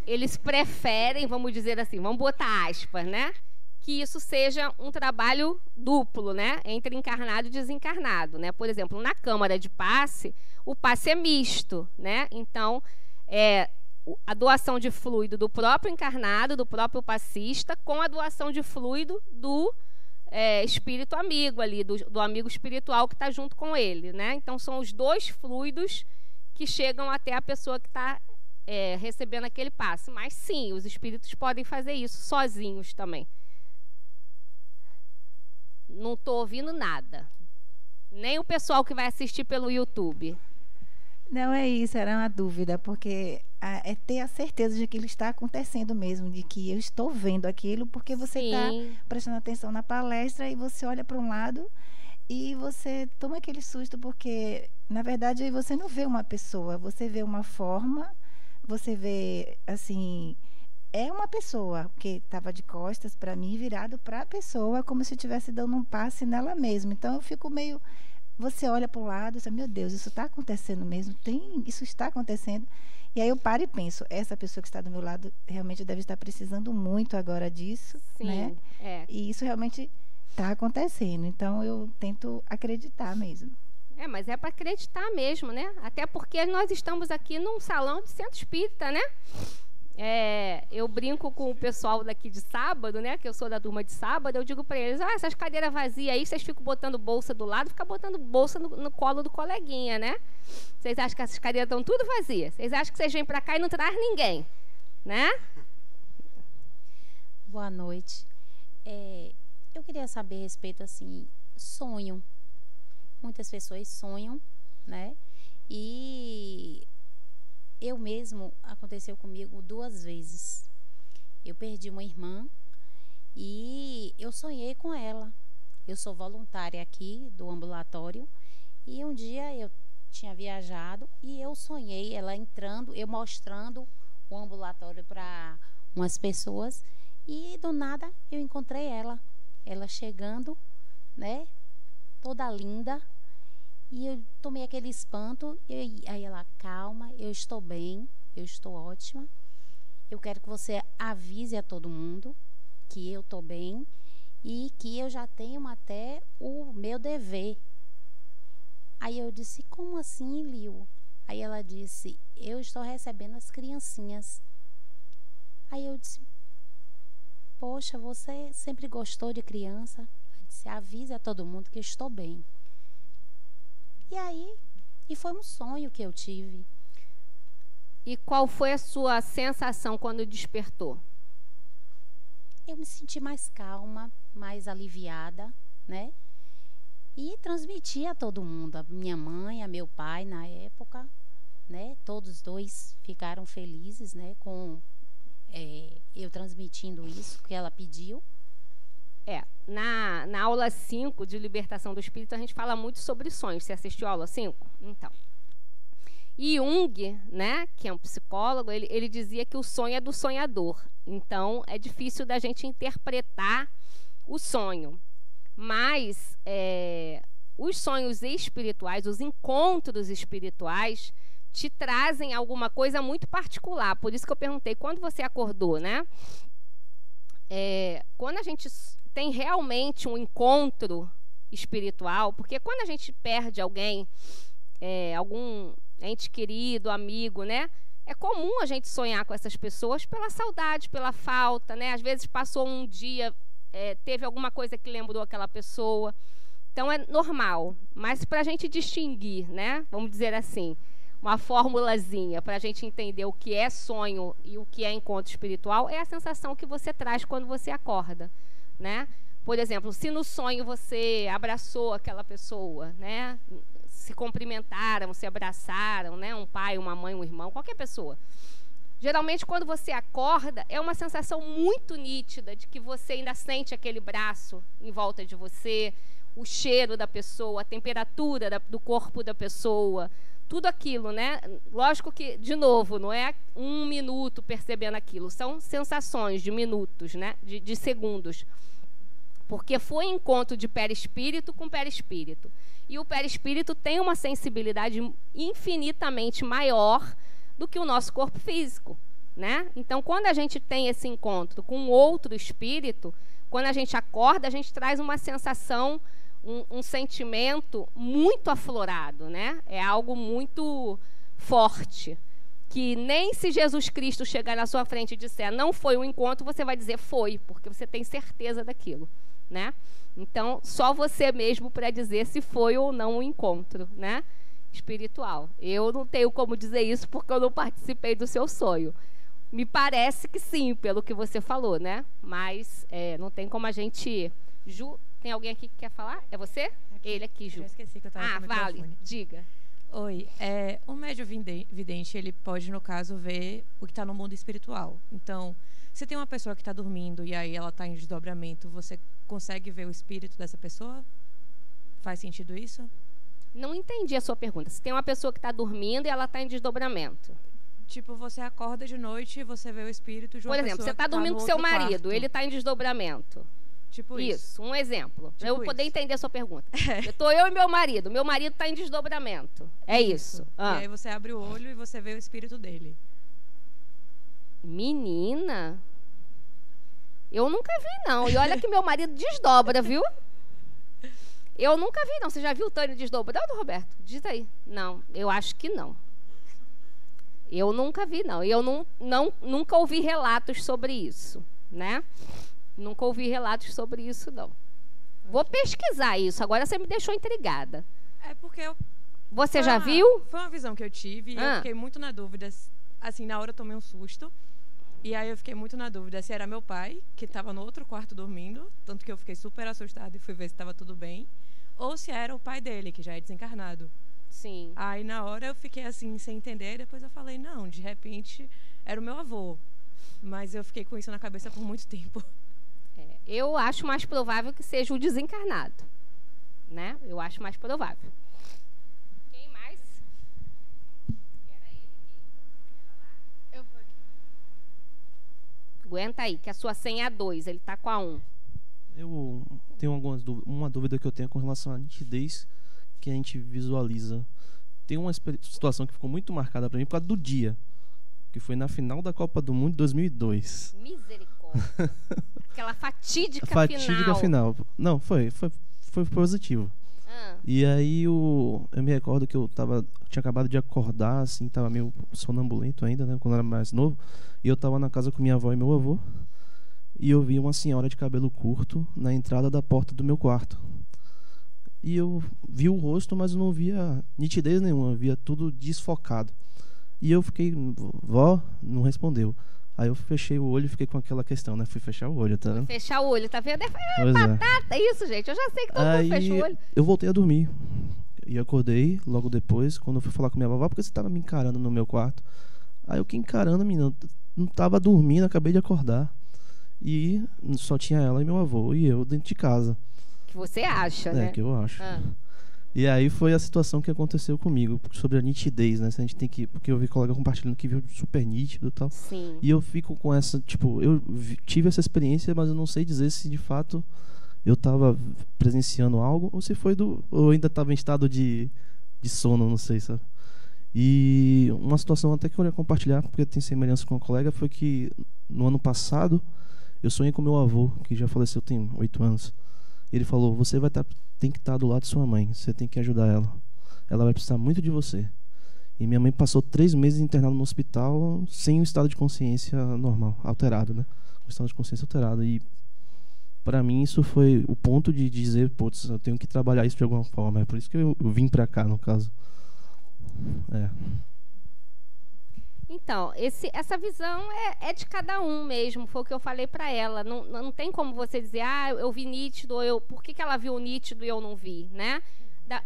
eles preferem, vamos dizer assim, vamos botar aspas, né? Que isso seja um trabalho duplo, né? Entre encarnado e desencarnado, né? Por exemplo, na câmara de passe, o passe é misto, né? Então, a doação de fluido do próprio encarnado, do próprio passista, com a doação de fluido do espírito amigo ali, do amigo espiritual que está junto com ele, né? Então, são os dois fluidos que chegam até a pessoa que está recebendo aquele passe. Mas, sim, os espíritos podem fazer isso sozinhos também. Não estou ouvindo nada. Nem o pessoal que vai assistir pelo YouTube. Não é isso, era uma dúvida, porque é ter a certeza de que ele está acontecendo mesmo, de que eu estou vendo aquilo, porque você está prestando atenção na palestra e você olha para um lado e você toma aquele susto, porque, na verdade, você não vê uma pessoa, você vê uma forma, você vê, assim, é uma pessoa que estava de costas para mim, virado para a pessoa, como se estivesse dando um passe nela mesma. Então, eu fico meio... Você olha para o lado e diz, meu Deus, isso está acontecendo mesmo? Isso está acontecendo. E aí eu paro e penso, essa pessoa que está do meu lado realmente deve estar precisando muito agora disso. Sim, né? E isso realmente está acontecendo. Então, eu tento acreditar mesmo. Mas é para acreditar mesmo, né? Até porque nós estamos aqui num salão de centro espírita, né? Eu brinco com o pessoal daqui de sábado, né? Que eu sou da turma de sábado. Eu digo para eles: essas cadeiras vazias aí, vocês ficam botando bolsa do lado, ficam botando bolsa no colo do coleguinha, né? Vocês acham que essas cadeiras estão tudo vazias? Vocês acham que vocês vêm para cá e não traz ninguém, né? Boa noite. Eu queria saber a respeito, assim, sonho. Muitas pessoas sonham, né? E eu mesmo, aconteceu comigo 2 vezes. Eu perdi uma irmã e eu sonhei com ela. Eu sou voluntária aqui do ambulatório e um dia eu tinha viajado e eu sonhei ela entrando, eu mostrando o ambulatório para umas pessoas e do nada eu encontrei ela chegando, né, toda linda. E eu tomei aquele espanto, aí ela, calma, eu estou bem, eu estou ótima. Eu quero que você avise a todo mundo que eu estou bem e que eu já tenho até o meu dever. Aí eu disse, como assim, Lio? Aí ela disse, eu estou recebendo as criancinhas. Aí eu disse, poxa, você sempre gostou de criança? Ela disse, avise a todo mundo que eu estou bem. E foi um sonho que eu tive. E qual foi a sua sensação quando despertou? Eu me senti mais calma, mais aliviada, né? E transmiti a todo mundo, a minha mãe, a meu pai na época, né? Todos 2 ficaram felizes, né? Com eu transmitindo isso que ela pediu. Na aula 5 de Libertação do Espírito, a gente fala muito sobre sonhos. Você assistiu a aula 5? Então. E Jung, né, que é um psicólogo, ele dizia que o sonho é do sonhador. Então, é difícil da gente interpretar o sonho. Mas os sonhos espirituais, os encontros espirituais, te trazem alguma coisa muito particular. Por isso que eu perguntei, quando você acordou, né? Quando a gente tem realmente um encontro espiritual, porque quando a gente perde alguém, algum ente querido, amigo, né? É comum a gente sonhar com essas pessoas pela saudade, pela falta, né? Às vezes passou um dia, teve alguma coisa que lembrou aquela pessoa. Então é normal. Mas para a gente distinguir, né? Vamos dizer assim, uma formulazinha para a gente entender o que é sonho e o que é encontro espiritual, é a sensação que você traz quando você acorda, né? Por exemplo, se no sonho você abraçou aquela pessoa, né? Se cumprimentaram, se abraçaram, né? Um pai, uma mãe, um irmão, qualquer pessoa. Geralmente, quando você acorda, é uma sensação muito nítida de que você ainda sente aquele braço em volta de você, o cheiro da pessoa, a temperatura do corpo da pessoa, tudo aquilo, né? Lógico que, de novo, não é um minuto percebendo aquilo, são sensações de minutos, né? De segundos. Porque foi encontro de perispírito com perispírito. E o perispírito tem uma sensibilidade infinitamente maior do que o nosso corpo físico, né? Então, quando a gente tem esse encontro com outro espírito, quando a gente acorda, a gente traz uma sensação, um sentimento muito aflorado, né? É algo muito forte, que nem se Jesus Cristo chegar na sua frente e disser não foi um encontro, você vai dizer foi, porque você tem certeza daquilo, né? Então, só você mesmo para dizer se foi ou não um encontro, né? Espiritual. Eu não tenho como dizer isso porque eu não participei do seu sonho. Me parece que sim, pelo que você falou, né? Mas não tem como a gente... Ju, tem alguém aqui que quer falar? É você? Aqui. Ele aqui, Ju. Eu esqueci que eu estava com o vale. microfone. Diga. Oi. O médium vidente, ele pode, no caso, ver o que está no mundo espiritual. Então, se tem uma pessoa que está dormindo e aí ela está em desdobramento, você consegue ver o espírito dessa pessoa? Faz sentido isso? Não entendi a sua pergunta. Se tem uma pessoa que está dormindo e ela está em desdobramento. Tipo, você acorda de noite e você vê o espírito de uma pessoa. Por exemplo, você está dormindo com seu marido, quarto. ele está em desdobramento. Tipo isso. Um exemplo. Para eu poder entender a sua pergunta. É. Eu e meu marido está em desdobramento. É isso. E aí você abre o olho e você vê o espírito dele. Menina, eu nunca vi, não. E olha que meu marido desdobra, viu? Eu nunca vi, não. Você já viu o Tânio desdobrando, Roberto? Diz aí. Não, eu acho que não. Eu nunca vi, não. E eu nunca ouvi relatos sobre isso, né? Nunca ouvi relatos sobre isso, não. Vou pesquisar isso. Agora você me deixou intrigada. É porque eu... Você já viu? Foi uma visão que eu tive e eu fiquei muito na dúvida. Assim, na hora eu tomei um susto. E aí eu fiquei muito na dúvida se era meu pai, que estava no outro quarto dormindo, tanto que eu fiquei super assustada e fui ver se estava tudo bem, ou se era o pai dele, que já é desencarnado. Sim. Aí na hora eu fiquei assim, sem entender, e depois eu falei, não, de repente era o meu avô. Mas eu fiquei com isso na cabeça por muito tempo. Eu acho mais provável que seja o desencarnado, né? Eu acho mais provável. Quem mais? Era ele aqui? Eu vou aqui. Aguenta aí, que a sua senha é 2, ele está com a 1. Eu tenho uma dúvida que eu tenho com relação à nitidez que a gente visualiza. Tem uma situação que ficou muito marcada para mim por causa do dia, que foi na final da Copa do Mundo de 2002. Misericórdia. Aquela fatídica final. Não, foi positivo. E aí eu me recordo que eu tinha acabado de acordar, assim, tava meio sonambulento ainda, né, quando eu era mais novo. E eu tava na casa com minha avó e meu avô. E eu vi uma senhora de cabelo curto na entrada da porta do meu quarto. E eu vi o rosto, mas eu não via nitidez nenhuma, eu via tudo desfocado. E eu fiquei, vó, não respondeu. Aí eu fechei o olho e fiquei com aquela questão, né? Fui fechar o olho, tá vendo? Fechar o olho, tá vendo? É batata, isso, gente. Eu já sei que todo mundo fecha o olho. Eu voltei a dormir. E acordei logo depois, quando eu fui falar com minha avó, porque você tava me encarando no meu quarto. Aí eu fiquei encarando, menina. Não tava dormindo, acabei de acordar. E só tinha ela e meu avô e eu dentro de casa. Que você acha, né? É, que eu acho. E aí foi a situação que aconteceu comigo, sobre a nitidez, né? Se a gente tem que... Porque eu vi colega compartilhando que viu super nítido e tal. Sim. E eu fico com essa, tipo... Eu tive essa experiência, mas eu não sei dizer se de fato eu estava presenciando algo, ou se foi ou ainda estava em estado de sono, não sei, sabe? E uma situação até que eu ia compartilhar, porque tem semelhança com uma colega, foi que no ano passado eu sonhei com meu avô, que já faleceu tem 8 anos. E ele falou: você tem que estar do lado de sua mãe, você tem que ajudar ela. Ela vai precisar muito de você. E minha mãe passou 3 meses internada no hospital sem o estado de consciência normal, alterado, né? O estado de consciência alterado. E para mim isso foi o ponto de dizer, putz, eu tenho que trabalhar isso de alguma forma. É por isso que eu vim para cá, no caso. Então, essa visão é de cada um mesmo, foi o que eu falei para ela. Não tem como você dizer, eu vi nítido, por que ela viu nítido e eu não vi, né?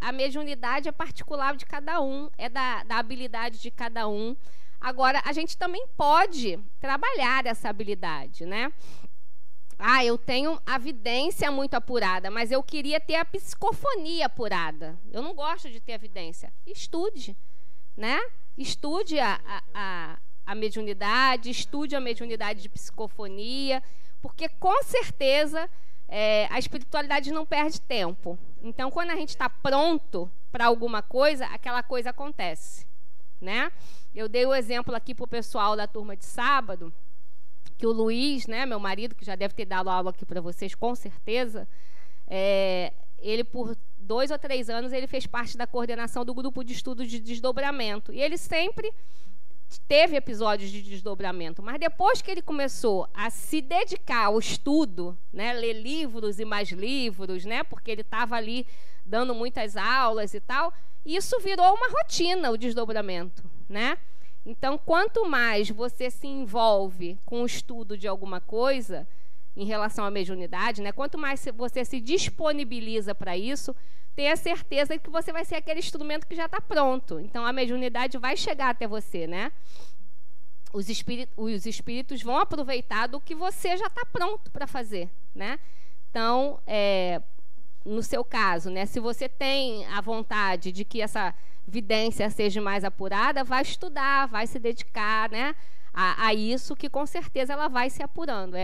A mediunidade é particular de cada um, é da habilidade de cada um. Agora, a gente também pode trabalhar essa habilidade, né? Eu tenho a vidência muito apurada, mas eu queria ter a psicofonia apurada. Eu não gosto de ter a vidência. Estude, né? Estude a mediunidade, estude a mediunidade de psicofonia, porque, com certeza, a espiritualidade não perde tempo. Então, quando a gente está pronto para alguma coisa, aquela coisa acontece, né? Eu dei o exemplo aqui para o pessoal da turma de sábado, que o Luiz, né, meu marido, que já deve ter dado aula aqui para vocês, com certeza, ele, por 2 ou 3 anos, ele fez parte da coordenação do grupo de estudo de desdobramento. E ele sempre teve episódios de desdobramento, mas depois que ele começou a se dedicar ao estudo, né, ler livros e mais livros, né, porque ele estava ali dando muitas aulas e tal, isso virou uma rotina, o desdobramento, né? Então, quanto mais você se envolve com o estudo de alguma coisa em relação à mediunidade, né, quanto mais você se disponibiliza para isso, tenha certeza que você vai ser aquele instrumento que já está pronto. Então, a mediunidade vai chegar até você, né? Os espíritos vão aproveitar do que você já está pronto para fazer, né? Então, no seu caso, né, se você tem a vontade de que essa vidência seja mais apurada, vai estudar, vai se dedicar, né, a isso, que com certeza ela vai se apurando.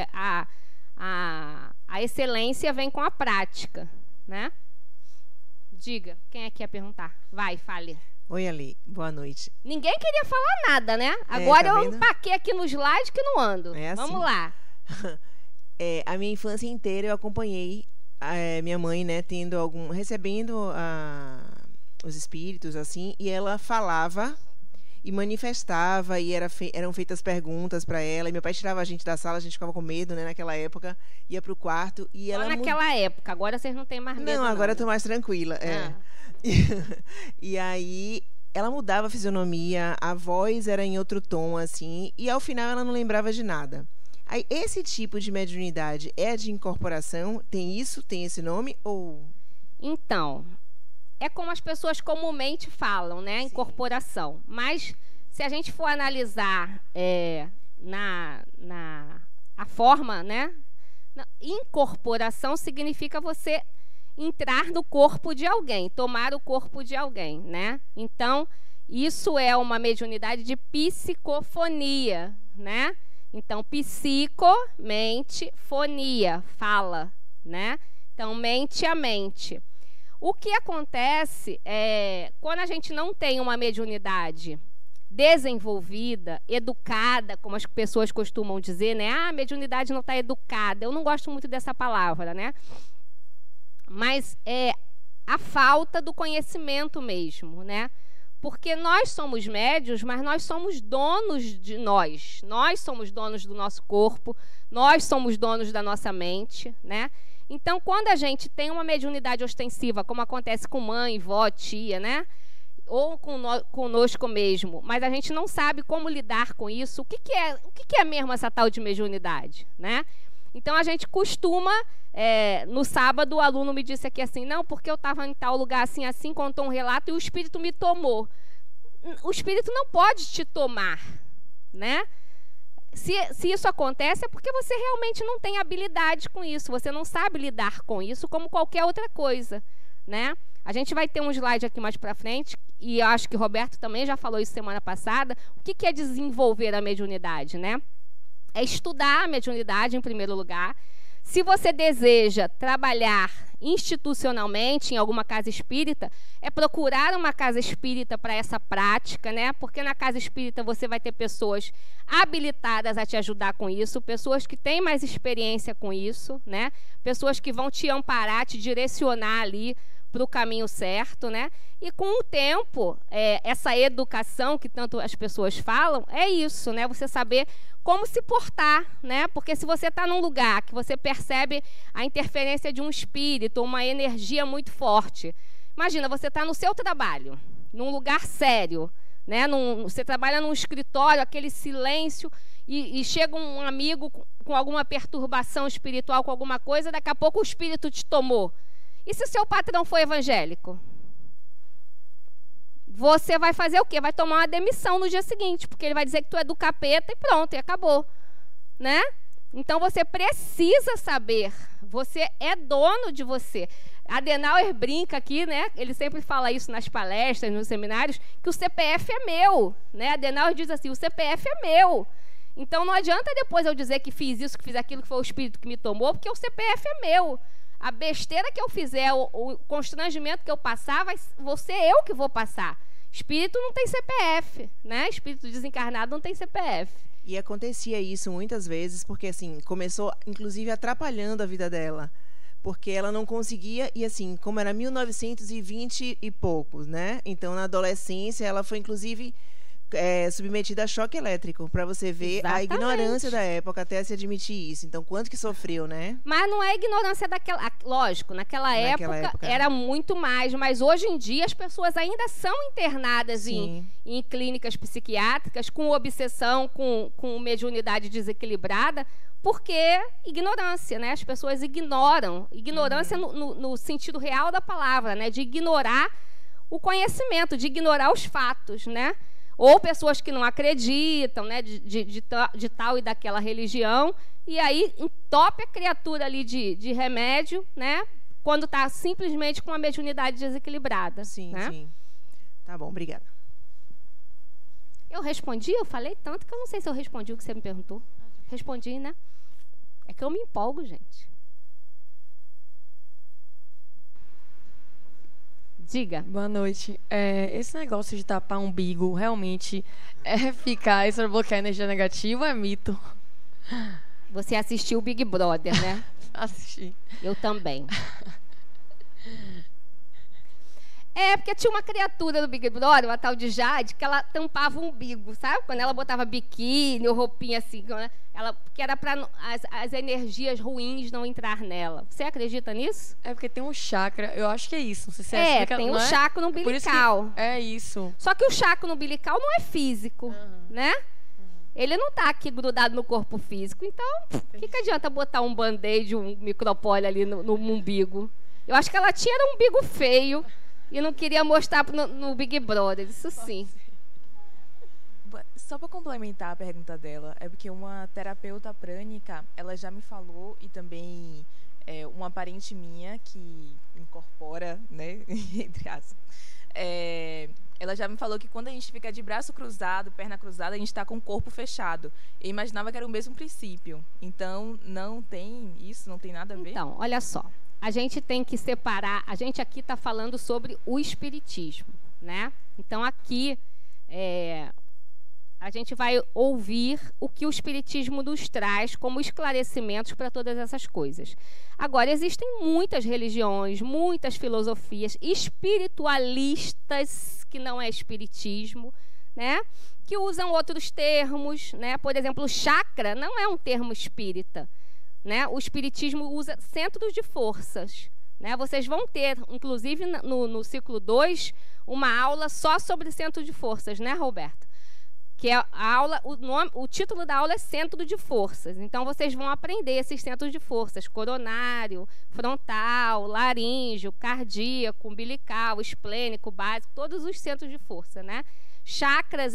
A excelência vem com a prática, né? Diga, quem é que ia perguntar? Vai, fale. Oi, Ali, boa noite. Ninguém queria falar nada, né? Agora eu empaquei aqui no slide que não ando. Assim. Vamos lá. A minha infância inteira eu acompanhei minha mãe, né, recebendo os espíritos, assim, e ela falava e manifestava, e eram feitas perguntas para ela, e meu pai tirava a gente da sala, a gente ficava com medo, né, naquela época, ia pro quarto, e ela... naquela época, agora vocês não têm mais medo, não. Agora eu tô mais tranquila, E aí, ela mudava a fisionomia, a voz era em outro tom, assim, e ao final ela não lembrava de nada. Aí, esse tipo de mediunidade é de incorporação? Tem esse nome, ou... Então, é como as pessoas comumente falam, né? Sim. Incorporação. Mas, se a gente for analisar a forma, né? Incorporação significa você entrar no corpo de alguém, tomar o corpo de alguém, né? Então, isso é uma mediunidade de psicofonia, né? Então, psico, mente, fonia, fala, né? Então, mente a mente. O que acontece quando a gente não tem uma mediunidade desenvolvida, educada, como as pessoas costumam dizer, né? A mediunidade não está educada. Eu não gosto muito dessa palavra, né? Mas é a falta do conhecimento mesmo, né? Porque nós somos médios, mas nós somos donos de nós. Nós somos donos do nosso corpo, nós somos donos da nossa mente, né? Então, quando a gente tem uma mediunidade ostensiva, como acontece com mãe, vó, tia, né? Ou conosco mesmo, mas a gente não sabe como lidar com isso, o que é mesmo essa tal de mediunidade, né? Então, a gente costuma, no sábado, o aluno me disse aqui assim, não, porque eu estava em tal lugar assim, contou um relato e o espírito me tomou. O espírito não pode te tomar, né? Se isso acontece, é porque você realmente não tem habilidade com isso, você não sabe lidar com isso como qualquer outra coisa, né? A gente vai ter um slide aqui mais para frente, e eu acho que o Roberto também já falou isso semana passada. O que é desenvolver a mediunidade, né? É estudar a mediunidade, em primeiro lugar, Se você deseja trabalhar institucionalmente em alguma casa espírita, é procurar uma casa espírita para essa prática, né? Porque na casa espírita você vai ter pessoas habilitadas a te ajudar com isso, pessoas que têm mais experiência com isso, né? Pessoas que vão te amparar, te direcionar ali para o caminho certo, né? E com o tempo, essa educação que tanto as pessoas falam, é isso, né? Você saber como se portar, né? Porque se você está num lugar que você percebe a interferência de um espírito, uma energia muito forte, imagina, você está no seu trabalho, num lugar sério, né? Você trabalha num escritório, aquele silêncio, e chega um amigo com alguma perturbação espiritual, com alguma coisa, daqui a pouco o espírito te tomou. E se o seu patrão for evangélico? Você vai fazer o quê? Vai tomar uma demissão no dia seguinte, porque ele vai dizer que tu é do capeta e pronto, e acabou, né? Então você precisa saber, você é dono de você. Adenauer brinca aqui, né? Ele sempre fala isso nas palestras, nos seminários, que o CPF é meu, né? Adenauer diz assim, o CPF é meu. Então não adianta depois eu dizer que fiz isso, que fiz aquilo, que foi o espírito que me tomou, porque o CPF é meu. A besteira que eu fizer, o constrangimento que eu passar, vou ser eu que vou passar. Espírito não tem CPF, né? Espírito desencarnado não tem CPF. E acontecia isso muitas vezes, porque assim, começou inclusive atrapalhando a vida dela. Porque ela não conseguia, e assim, como era 1920 e poucos, né? Então, na adolescência, ela foi inclusive submetida a choque elétrico, para você ver a ignorância da época até se admitir isso. Então, quanto que sofreu, né? Mas não é ignorância daquela... Lógico, naquela época era muito mais, mas hoje em dia as pessoas ainda são internadas em clínicas psiquiátricas com obsessão, com mediunidade desequilibrada, porque ignorância, né? As pessoas ignoram. Ignorância no sentido real da palavra, né? De ignorar o conhecimento, de ignorar os fatos, né? Ou pessoas que não acreditam, né, de tal e daquela religião, e aí entope a criatura ali de remédio, né, quando está simplesmente com a mediunidade desequilibrada. Sim, né? Sim. Tá bom, obrigada. Eu respondi? Eu falei tanto que eu não sei se eu respondi o que você me perguntou. Respondi, né? É que eu me empolgo, gente. Diga. Boa noite. Esse negócio de tapar umbigo realmente é eficaz para bloquear a energia negativa ou é mito? Você assistiu o Big Brother, né? Assisti. Eu também. Porque tinha uma criatura do Big Brother, uma tal de Jade, que ela tampava o umbigo, sabe? Quando ela botava biquíni ou roupinha assim, que era para as energias ruins não entrar nela. Você acredita nisso? É porque tem um chakra, eu acho que é isso. Não sei se tem um chakra umbilical. É isso. Só que o chakra umbilical não é físico, né? Ele não está aqui grudado no corpo físico. Então, o que adianta botar um band-aid, um micropólio ali no umbigo? Eu acho que ela tinha um umbigo feio e não queria mostrar no Big Brother, isso sim. Só para complementar a pergunta dela, é porque uma terapeuta prânica, ela já me falou, e também uma parente minha que incorpora, né, entre aspas, ela já me falou que quando a gente fica de braço cruzado, perna cruzada, a gente está com o corpo fechado. Eu imaginava que era o mesmo princípio. Então, não tem isso, não tem nada a ver? Então, olha só. A gente tem que separar... A gente aqui está falando sobre o espiritismo, né? Então, aqui, a gente vai ouvir o que o espiritismo nos traz como esclarecimentos para todas essas coisas. Agora, existem muitas religiões, muitas filosofias espiritualistas, que não é espiritismo, né? Que usam outros termos, né? Por exemplo, chakra não é um termo espírita, né? O espiritismo usa centros de forças, né? Vocês vão ter, inclusive no ciclo 2, uma aula só sobre centro de forças, né, Roberto? Que é a aula, o título da aula é Centro de Forças. Então, vocês vão aprender esses centros de forças: coronário, frontal, laríngeo, cardíaco, umbilical, esplênico, básico, todos os centros de força, né? Chakras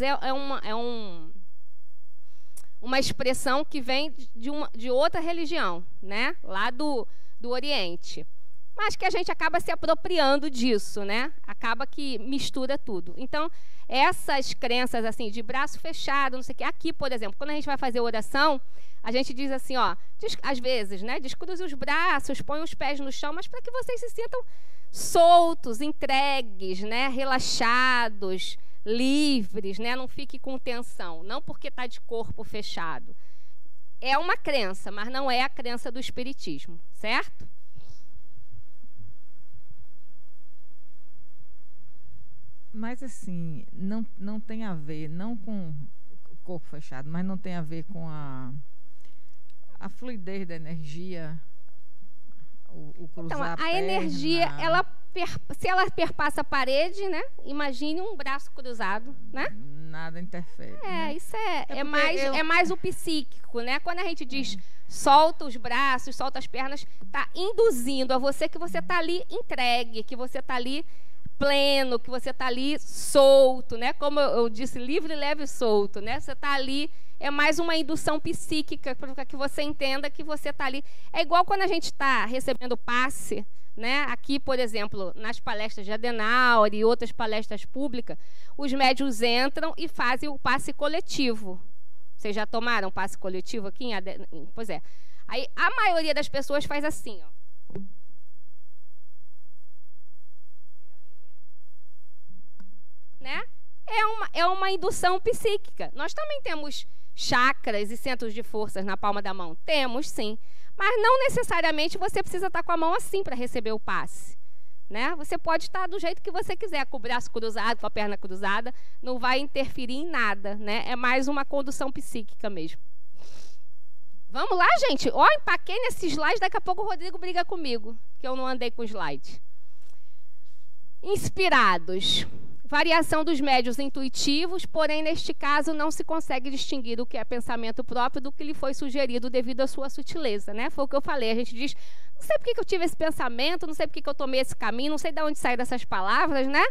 uma expressão que vem de outra religião, né? Lá do Oriente. mas que a gente acaba se apropriando disso, né? Acaba que mistura tudo. Então, essas crenças assim de braço fechado, não sei o quê. Aqui, por exemplo, quando a gente vai fazer oração, a gente diz assim, ó, às vezes, né? Descruze os braços, põe os pés no chão, mas para que vocês se sintam soltos, entregues, né? Relaxados, livres, né? Não fique com tensão, não porque está de corpo fechado. É uma crença, mas não é a crença do espiritismo, certo? Mas assim, não tem a ver, não com o corpo fechado, mas não tem a ver com a fluidez da energia, o cruzar então, a perna. Energia, se ela perpassa a parede, né? Imagine um braço cruzado, né? Nada interfere. Né? Isso é mais o psíquico, né? Quando a gente diz solta os braços, solta as pernas, está induzindo a você que você está ali entregue, que você está ali pleno, que você está ali solto, né? Como eu disse, livre, leve e solto, né? Você está ali, é mais uma indução psíquica para que você entenda que você está ali. É igual quando a gente está recebendo passe, né? Aqui, por exemplo, nas palestras de Adenauer e outras palestras públicas, os médiuns entram e fazem o passe coletivo. Vocês já tomaram passe coletivo aqui? Pois é. Aí a maioria das pessoas faz assim, ó. Né? É uma indução psíquica. Nós também temos chakras e centros de forças na palma da mão. Temos, sim. Mas não necessariamente você precisa estar com a mão assim para receber o passe. Né? Você pode estar do jeito que você quiser, com o braço cruzado, com a perna cruzada. Não vai interferir em nada. Né? É mais uma condução psíquica mesmo. Vamos lá, gente? Ó, empaquei nesse slide. Daqui a pouco o Rodrigo briga comigo, que eu não andei com o slide. Inspirados. Variação dos médiuns intuitivos, porém, neste caso, não se consegue distinguir o que é pensamento próprio do que lhe foi sugerido devido à sua sutileza, né? Foi o que eu falei, a gente diz, não sei por que eu tive esse pensamento, não sei por que eu tomei esse caminho, não sei de onde saíram essas palavras, né?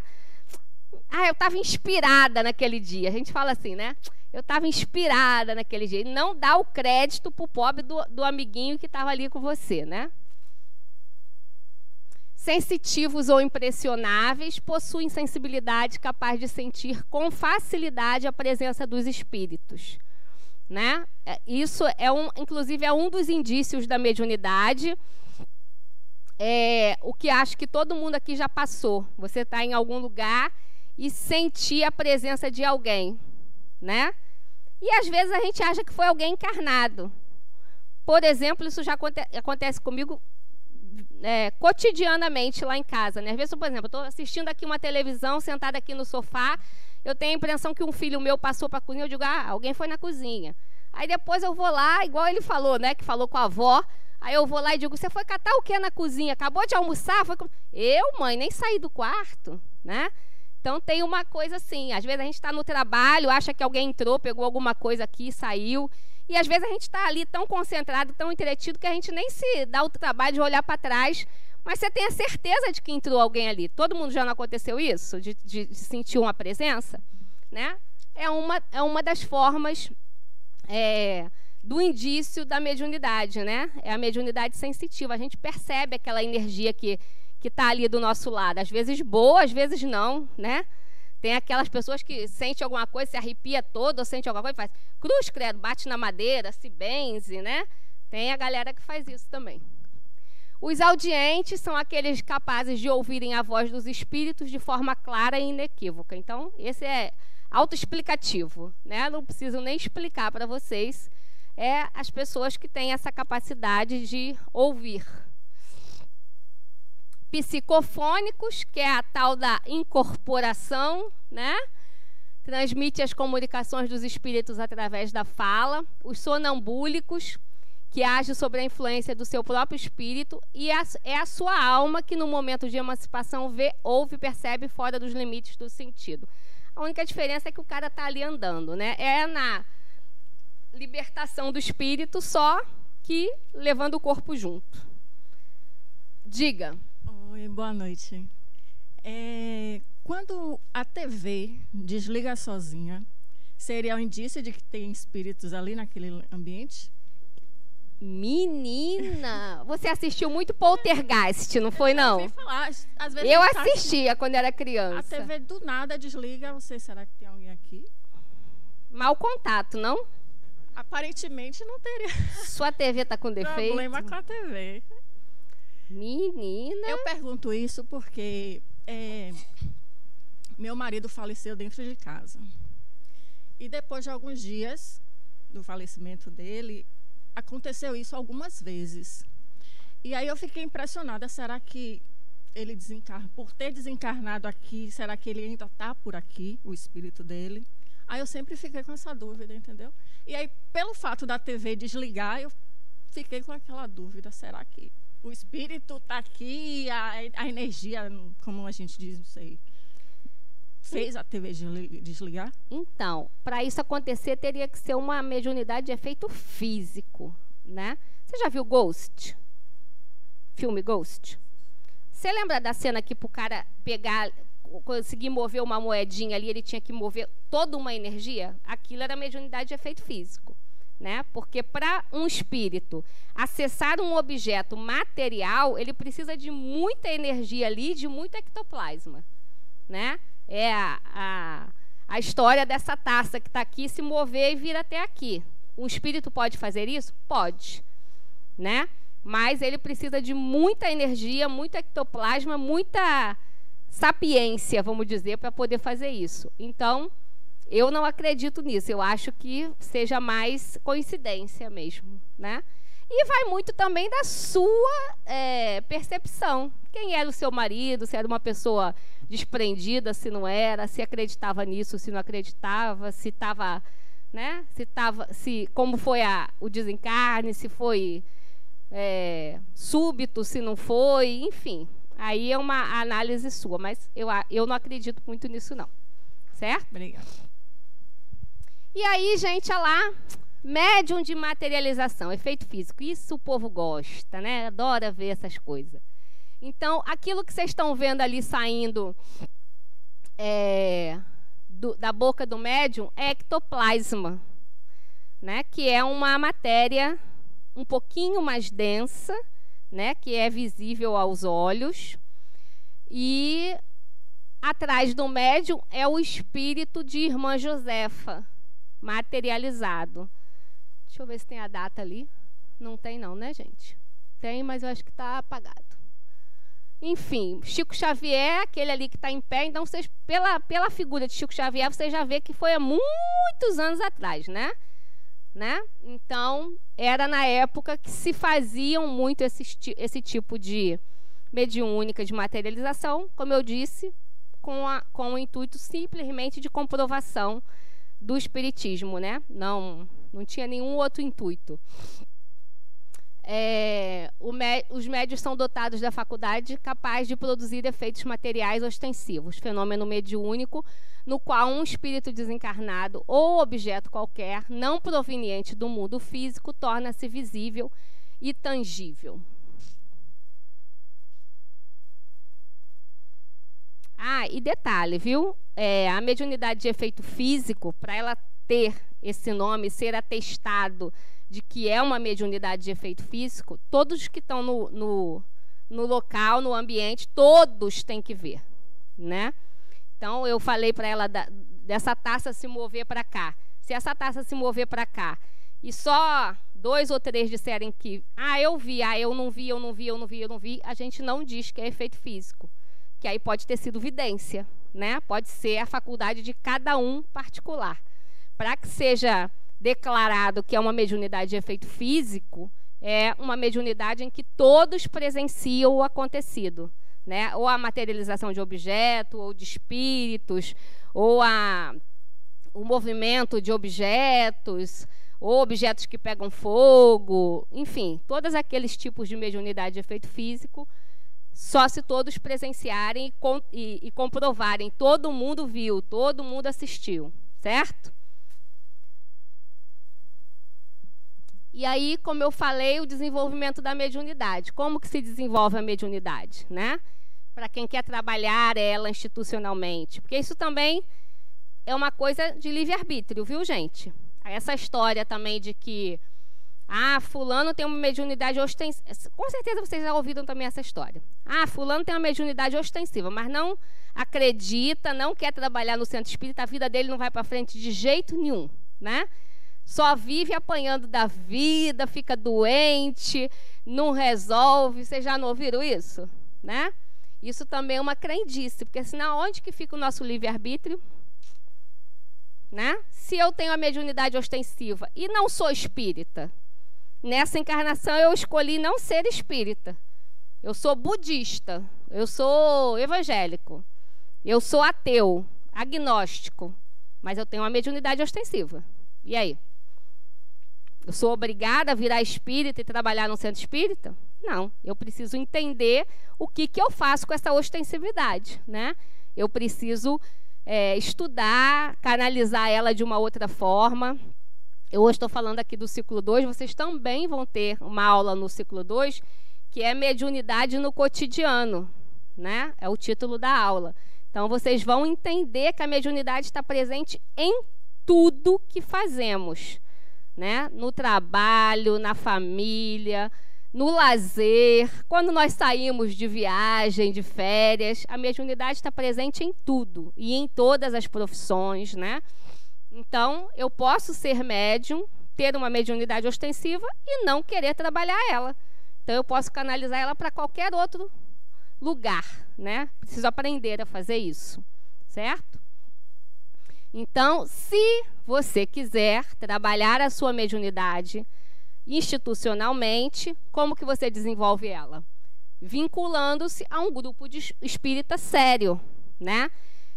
Ah, eu estava inspirada naquele dia, a gente fala assim, né? Eu estava inspirada naquele dia, e não dá o crédito para o pobre do amiguinho que estava ali com você, né? Sensitivos ou impressionáveis, possuem sensibilidade capaz de sentir com facilidade a presença dos espíritos. Né? Isso, inclusive, é um dos indícios da mediunidade. O que acho que todo mundo aqui já passou. Você está em algum lugar e sentir a presença de alguém. Né? E, às vezes, a gente acha que foi alguém encarnado. Por exemplo, isso já acontece comigo cotidianamente lá em casa, né? Às vezes, por exemplo, eu estou assistindo aqui uma televisão, sentada aqui no sofá, eu tenho a impressão que um filho meu passou para a cozinha, eu digo, alguém foi na cozinha. Aí depois eu vou lá, igual ele falou, né? Que falou com a avó, aí eu vou lá e digo, você foi catar o que na cozinha? Acabou de almoçar? Eu, mãe, nem saí do quarto, né? Então tem uma coisa assim, às vezes a gente está no trabalho, acha que alguém entrou, pegou alguma coisa aqui e saiu. E, às vezes, a gente está ali tão concentrado, tão entretido, que a gente nem se dá o trabalho de olhar para trás. Mas você tem a certeza de que entrou alguém ali. Todo mundo já não aconteceu isso? De sentir uma presença? Né? É uma das formas do indício da mediunidade. Né? É a mediunidade sensitiva. A gente percebe aquela energia que está ali do nosso lado. Às vezes boa, às vezes não, né? Tem aquelas pessoas que sentem alguma coisa, se arrepia todo, ou sente alguma coisa e faz cruz, credo, bate na madeira, se benze, né? Tem a galera que faz isso também. Os audientes são aqueles capazes de ouvirem a voz dos espíritos de forma clara e inequívoca. Então, esse é autoexplicativo, né? Não preciso nem explicar para vocês. É as pessoas que têm essa capacidade de ouvir. Psicofônicos, que é a tal da incorporação, né? Transmite as comunicações dos espíritos através da fala. Os sonambúlicos, que agem sobre a influência do seu próprio espírito, e é a sua alma que, no momento de emancipação, vê, ouve e percebe fora dos limites do sentido. A única diferença é que o cara está ali andando, né? É na libertação do espírito, só que levando o corpo junto. Diga. Oi, boa noite. Quando a TV desliga sozinha, seria um indício de que tem espíritos ali naquele ambiente? Menina, você assistiu muito Poltergeist, não foi, não? Eu ouvi falar, às vezes eu assistia quando era criança. A TV do nada desliga, você, será que tem alguém aqui? Mau contato, não? Aparentemente não teria. Sua TV tá com defeito? Problema com a TV. Menina. Eu pergunto isso porque meu marido faleceu dentro de casa. E depois de alguns dias do falecimento dele, aconteceu isso algumas vezes. E aí eu fiquei impressionada, será que ele por ter desencarnado aqui, será que ele ainda está por aqui, o espírito dele? Aí eu sempre fiquei com essa dúvida, entendeu? E aí, pelo fato da TV desligar, eu fiquei com aquela dúvida, será que o espírito está aqui, a energia, como a gente diz, não sei, fez a TV desligar? Então, para isso acontecer, teria que ser uma mediunidade de efeito físico, né? Você já viu Ghost? Filme Ghost? Você lembra da cena que para o cara pegar, conseguir mover uma moedinha ali, ele tinha que mover toda uma energia? Aquilo era mediunidade de efeito físico, né? Porque para um espírito acessar um objeto material, ele precisa de muita energia ali, de muito ectoplasma, né? É a história dessa taça que está aqui se mover e vir até aqui. Um espírito pode fazer isso? Pode, né? Mas ele precisa de muita energia, muito ectoplasma, muita sapiência, vamos dizer, para poder fazer isso. Então, eu não acredito nisso. Eu acho que seja mais coincidência mesmo, né? E vai muito também da sua percepção. Quem era o seu marido, se era uma pessoa desprendida, se não era, se acreditava nisso, se não acreditava, se estava, né? Como foi o desencarne, se foi súbito, se não foi, enfim. Aí é uma análise sua, mas eu não acredito muito nisso, não. Certo? Obrigada. E aí, gente, olha lá, médium de materialização, efeito físico. Isso o povo gosta, né? Adora ver essas coisas. Então, aquilo que vocês estão vendo ali saindo da boca do médium é ectoplasma, né? Que é uma matéria um pouquinho mais densa, né? Que é visível aos olhos. E atrás do médium é o espírito de Irmã Josefa, materializado. Deixa eu ver se tem a data ali. Não tem não, né, gente? Tem, mas eu acho que está apagado. Enfim, Chico Xavier, aquele ali que está em pé. Então, vocês, pela figura de Chico Xavier, você já vê que foi há muitos anos atrás, né? Então, era na época que se faziam muito esse tipo de mediúnica de materialização, como eu disse, com o intuito simplesmente de comprovação do espiritismo, né? Não tinha nenhum outro intuito. Os médiuns são dotados da faculdade capaz de produzir efeitos materiais ostensivos, fenômeno mediúnico no qual um espírito desencarnado ou objeto qualquer, não proveniente do mundo físico, torna-se visível e tangível. E detalhe, viu? A mediunidade de efeito físico, para ela ter esse nome, ser atestado de que é uma mediunidade de efeito físico, todos que estão no local, no ambiente, todos têm que ver, né? Então, eu falei para ela dessa taça se mover para cá. Se essa taça se mover para cá e só 2 ou 3 disserem que eu vi, eu não vi, a gente não diz que é efeito físico. Que aí pode ter sido vidência, né? Pode ser a faculdade de cada um particular. Para que seja declarado que é uma mediunidade de efeito físico, é uma mediunidade em que todos presenciam o acontecido, né? Ou a materialização de objeto, ou de espíritos, ou o movimento de objetos, ou objetos que pegam fogo, enfim, todos aqueles tipos de mediunidade de efeito físico, só se todos presenciarem e comprovarem, todo mundo viu, todo mundo assistiu, certo? E aí, como eu falei, o desenvolvimento da mediunidade. Como que se desenvolve a mediunidade, né? Para quem quer trabalhar ela institucionalmente. Porque isso também é uma coisa de livre-arbítrio, viu, gente? Essa história também de que Ah, fulano tem uma mediunidade ostensiva. Com certeza vocês já ouviram também essa história. Ah, fulano tem uma mediunidade ostensiva, mas não acredita, não quer trabalhar no centro espírita, a vida dele não vai para frente de jeito nenhum, né? Só vive apanhando da vida, fica doente, não resolve. Vocês já não ouviram isso? Né? Isso também é uma crendice, porque senão onde que fica o nosso livre-arbítrio? Né? Se eu tenho a mediunidade ostensiva e não sou espírita, nessa encarnação eu escolhi não ser espírita. Eu sou budista, eu sou evangélico, eu sou ateu, agnóstico, mas eu tenho uma mediunidade ostensiva. E aí? Eu sou obrigada a virar espírita e trabalhar no centro espírita? Não, eu preciso entender o que eu faço com essa ostensividade, né? Eu preciso estudar, canalizar ela de uma outra forma. Eu hoje estou falando aqui do ciclo 2, vocês também vão ter uma aula no ciclo 2, que é mediunidade no cotidiano, né? É o título da aula. Então, vocês vão entender que a mediunidade está presente em tudo que fazemos, né? No trabalho, na família, no lazer, quando nós saímos de viagem, de férias, a mediunidade está presente em tudo e em todas as profissões, né? Então, eu posso ser médium, ter uma mediunidade ostensiva e não querer trabalhar ela. Então, eu posso canalizar ela para qualquer outro lugar, né? Preciso aprender a fazer isso, certo? Então, se você quiser trabalhar a sua mediunidade institucionalmente, como que você desenvolve ela? Vinculando-se a um grupo de espírita sério, né?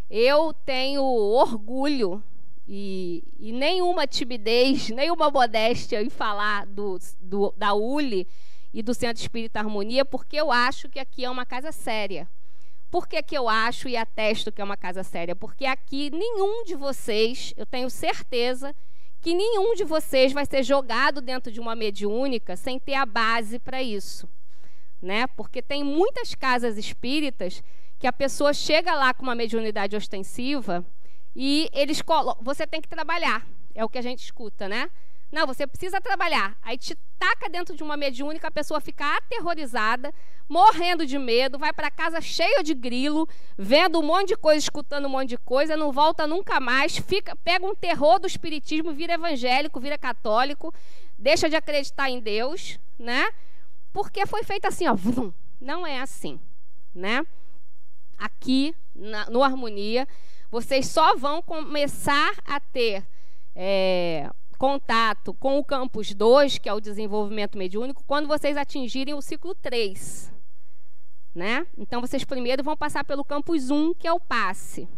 Eu tenho orgulho e nenhuma timidez, nenhuma modéstia em falar da ULI e do Centro Espírita Harmonia, porque eu acho que aqui é uma casa séria. Por que eu acho e atesto que é uma casa séria? Porque aqui nenhum de vocês, eu tenho certeza que nenhum de vocês vai ser jogado dentro de uma mediúnica sem ter a base para isso, né? Porque tem muitas casas espíritas que a pessoa chega lá com uma mediunidade ostensiva e eles você tem que trabalhar, é o que a gente escuta, né? Não, você precisa trabalhar. Aí te taca dentro de uma mediúnica, a pessoa fica aterrorizada, morrendo de medo, vai para casa cheia de grilo, vendo um monte de coisa, escutando um monte de coisa, não volta nunca mais, pega um terror do espiritismo, vira evangélico, vira católico, deixa de acreditar em Deus, né? Porque foi feito assim, ó, vrum. Não é assim, né? Aqui, no Harmonia, vocês só vão começar a ter contato com o Campus 2, que é o desenvolvimento mediúnico, quando vocês atingirem o ciclo 3. Né? Então, vocês primeiro vão passar pelo Campus 1, que é o passe.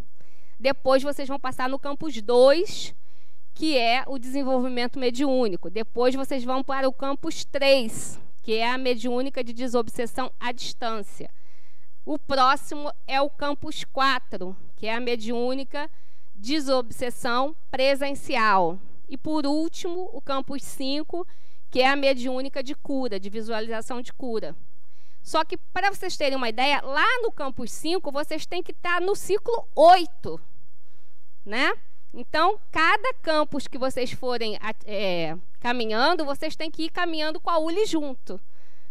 Depois, vocês vão passar no Campus 2, que é o desenvolvimento mediúnico. Depois, vocês vão para o Campus 3, que é a mediúnica de desobsessão à distância. O próximo é o Campus 4, que é a mediúnica desobsessão presencial. E, por último, o Campus 5, que é a mediúnica de cura, de visualização de cura. Só que, para vocês terem uma ideia, lá no Campus 5, vocês têm que estar no ciclo 8. Né? Então, cada campus que vocês forem caminhando, vocês têm que ir caminhando com a ULI junto.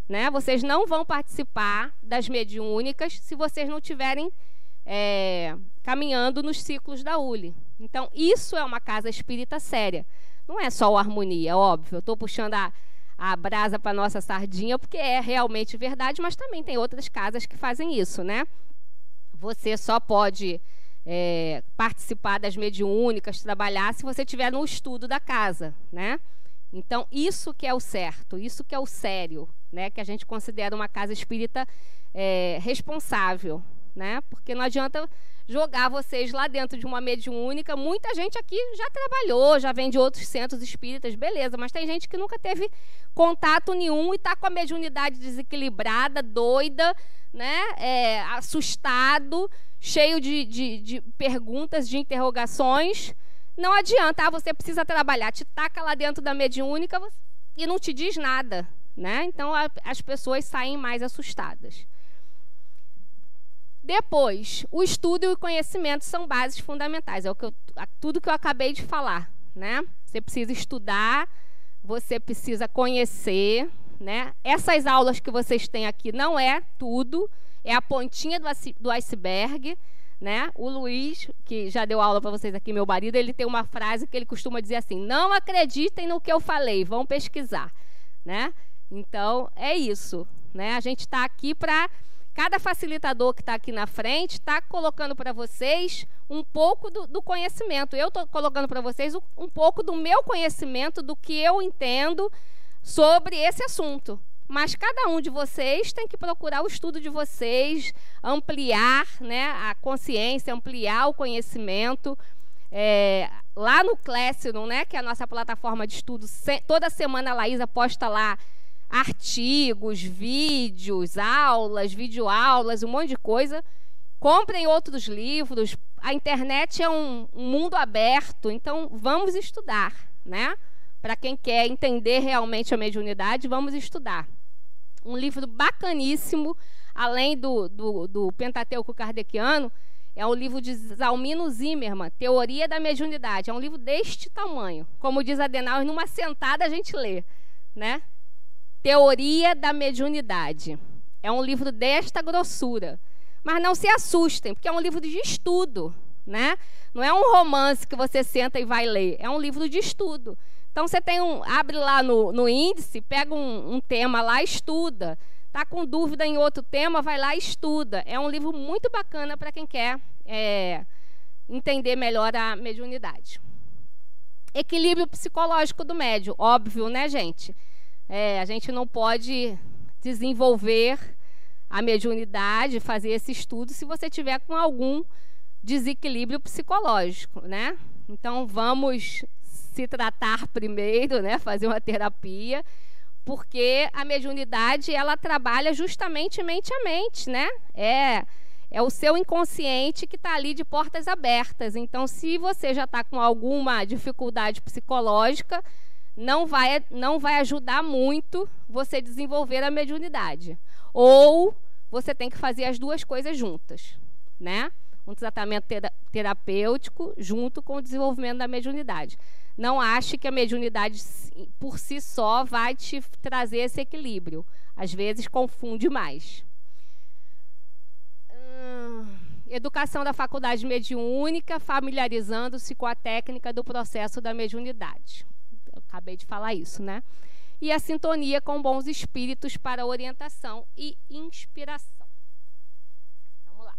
Né? Vocês não vão participar das mediúnicas se vocês não estiverem caminhando nos ciclos da ULI. Então, isso é uma casa espírita séria. Não é só o Harmonia, é óbvio. Eu estou puxando a brasa para a nossa sardinha, porque é realmente verdade, mas também tem outras casas que fazem isso, né? Você só pode participar das mediúnicas, trabalhar, se você estiver no estudo da casa, né? Então, isso que é o certo, isso que é o sério, né? Que a gente considera uma casa espírita responsável, né? Porque não adianta jogar vocês lá dentro de uma mediúnica. Muita gente aqui já trabalhou, já vem de outros centros espíritas, beleza, mas tem gente que nunca teve contato nenhum e está com a mediunidade desequilibrada, doida, né? Assustado, cheio de perguntas, de interrogações. Não adianta, você precisa trabalhar, te taca lá dentro da mediúnica e não te diz nada, né? Então as pessoas saem mais assustadas. Depois, o estudo e o conhecimento são bases fundamentais. É tudo que eu acabei de falar, né? Você precisa estudar, você precisa conhecer, né? Essas aulas que vocês têm aqui não é tudo, é a pontinha do iceberg, né? O Luiz, que já deu aula para vocês aqui, meu marido, ele tem uma frase que ele costuma dizer assim: não acreditem no que eu falei, vão pesquisar, né? Então, é isso, né? A gente está aqui para... Cada facilitador que está aqui na frente está colocando para vocês um pouco do conhecimento. Eu estou colocando para vocês um pouco do meu conhecimento, do que eu entendo sobre esse assunto. Mas cada um de vocês tem que procurar o estudo de vocês, ampliar, né, a consciência, ampliar o conhecimento. Lá no Classroom, né, que é a nossa plataforma de estudo, toda semana a Laísa posta lá artigos, vídeos, aulas, videoaulas, um monte de coisa. Comprem outros livros. A internet é um mundo aberto, então vamos estudar, né? Para quem quer entender realmente a mediunidade, vamos estudar. Um livro bacaníssimo, além do Pentateuco Kardeciano, é o livro de Zalmino Zimmermann, Teoria da Mediunidade. É um livro deste tamanho. Como diz Adenauer, numa sentada a gente lê, né? Teoria da Mediunidade. É um livro desta grossura. Mas não se assustem, porque é um livro de estudo, né? Não é um romance que você senta e vai ler. É um livro de estudo. Então, você abre lá no índice, pega um tema lá, estuda. Está com dúvida em outro tema, vai lá e estuda. É um livro muito bacana para quem quer entender melhor a mediunidade. Equilíbrio psicológico do médium. Óbvio, né, gente? A gente não pode desenvolver a mediunidade, fazer esse estudo, se você tiver com algum desequilíbrio psicológico, né? Então, vamos se tratar primeiro, né? Fazer uma terapia, porque a mediunidade, ela trabalha justamente mente a mente, né? É o seu inconsciente que está ali de portas abertas. Então, se você já está com alguma dificuldade psicológica, não vai ajudar muito você desenvolver a mediunidade. Ou você tem que fazer as duas coisas juntas, né? Um tratamento terapêutico junto com o desenvolvimento da mediunidade. Não ache que a mediunidade por si só vai te trazer esse equilíbrio. Às vezes confunde mais. Educação da faculdade mediúnica, familiarizando-se com a técnica do processo da mediunidade. Eu acabei de falar isso, né? E a sintonia com bons espíritos para orientação e inspiração. Vamos lá.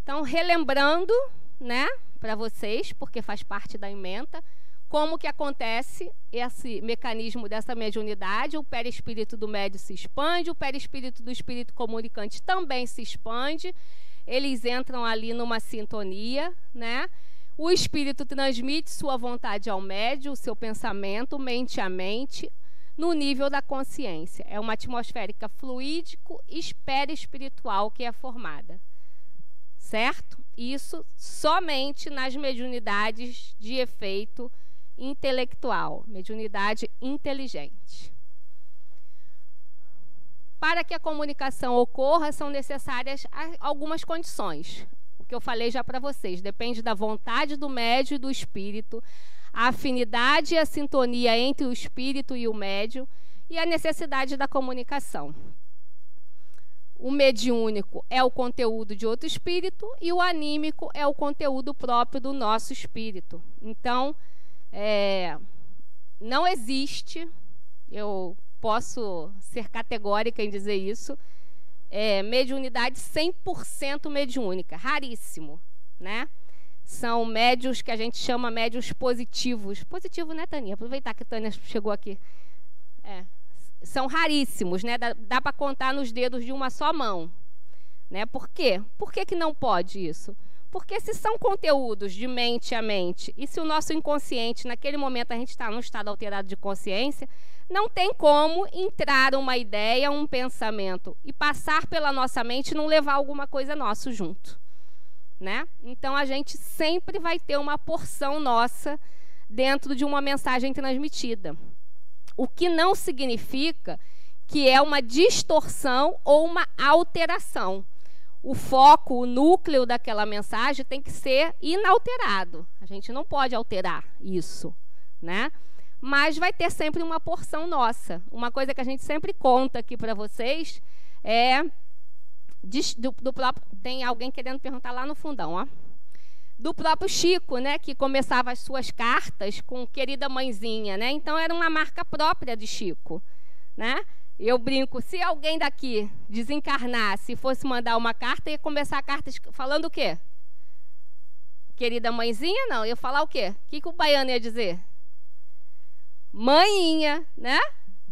Então, relembrando, né, para vocês, porque faz parte da ementa, como que acontece esse mecanismo dessa mediunidade. O perispírito do médium se expande, o perispírito do espírito comunicante também se expande. Eles entram ali numa sintonia, né? O espírito transmite sua vontade ao médium, o seu pensamento, mente a mente, no nível da consciência. É uma atmosférica fluídico e perispiritual que é formada. Certo? Isso somente nas mediunidades de efeito intelectual, mediunidade inteligente. Para que a comunicação ocorra, são necessárias algumas condições. O que eu falei já para vocês, depende da vontade do médium e do espírito, a afinidade e a sintonia entre o espírito e o médium e a necessidade da comunicação. O mediúnico é o conteúdo de outro espírito e o anímico é o conteúdo próprio do nosso espírito. Então, não existe, eu posso ser categórica em dizer isso, mediunidade 100% mediúnica, raríssimo, né? São médiuns que a gente chama médiuns positivos. Positivo, né, Tânia? Aproveitar que a Tânia chegou aqui. São raríssimos, né? Dá para contar nos dedos de uma só mão, né? Por quê? Por que não pode isso? Porque se são conteúdos de mente a mente e se o nosso inconsciente, naquele momento a gente está num estado alterado de consciência, não tem como entrar uma ideia, um pensamento e passar pela nossa mente e não levar alguma coisa nossa junto, né? Então, a gente sempre vai ter uma porção nossa dentro de uma mensagem transmitida. O que não significa que é uma distorção ou uma alteração. o foco, o núcleo daquela mensagem tem que ser inalterado. A gente não pode alterar isso, né? Mas vai ter sempre uma porção nossa. Uma coisa que a gente sempre conta aqui para vocês é do próprio... Tem alguém querendo perguntar lá no fundão, ó. Do próprio Chico, né, que começava as suas cartas com querida mãezinha, né? Então era uma marca própria de Chico, né? Eu brinco, se alguém daqui desencarnasse e fosse mandar uma carta, ia começar a carta falando o quê? Querida mãezinha, não. Ia falar o quê? O que o baiano ia dizer? Mãinha, né?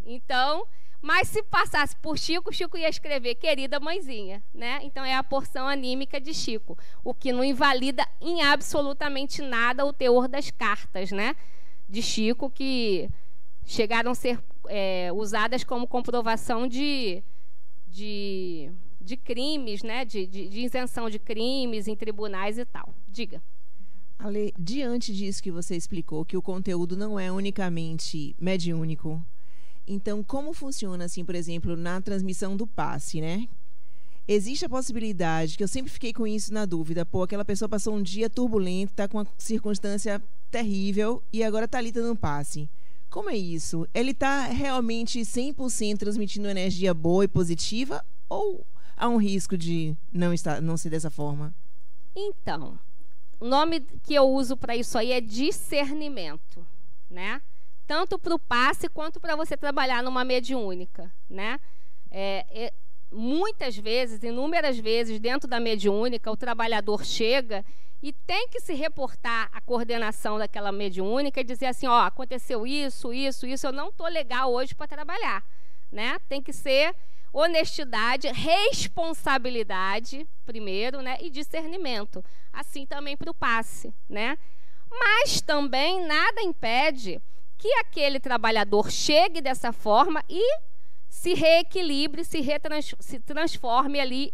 Então, mas se passasse por Chico, Chico ia escrever querida mãezinha, né? Então é a porção anímica de Chico, o que não invalida em absolutamente nada o teor das cartas, né? De Chico, que chegaram a ser usadas como comprovação de crimes, né? De isenção de crimes em tribunais e tal. Diga. Ale, diante disso que você explicou, que o conteúdo não é unicamente mediúnico, então como funciona, assim, por exemplo, na transmissão do passe, né? Existe a possibilidade, que eu sempre fiquei com isso na dúvida, pô, aquela pessoa passou um dia turbulento, está com uma circunstância terrível e agora está ali dando um passe. Como é isso? Ele está realmente 100% transmitindo energia boa e positiva ou há um risco de não ser dessa forma? Então, o nome que eu uso para isso aí é discernimento, né? Tanto para o passe quanto para você trabalhar numa mediúnica, né? Muitas vezes, inúmeras vezes, dentro da mediúnica, o trabalhador chega e tem que se reportar à coordenação daquela mediúnica e dizer assim, ó, aconteceu isso, eu não estou legal hoje para trabalhar, né? Tem que ser honestidade, responsabilidade, primeiro, né? E discernimento. Assim também para o passe, né? Mas também nada impede que aquele trabalhador chegue dessa forma e se reequilibre, se transforme ali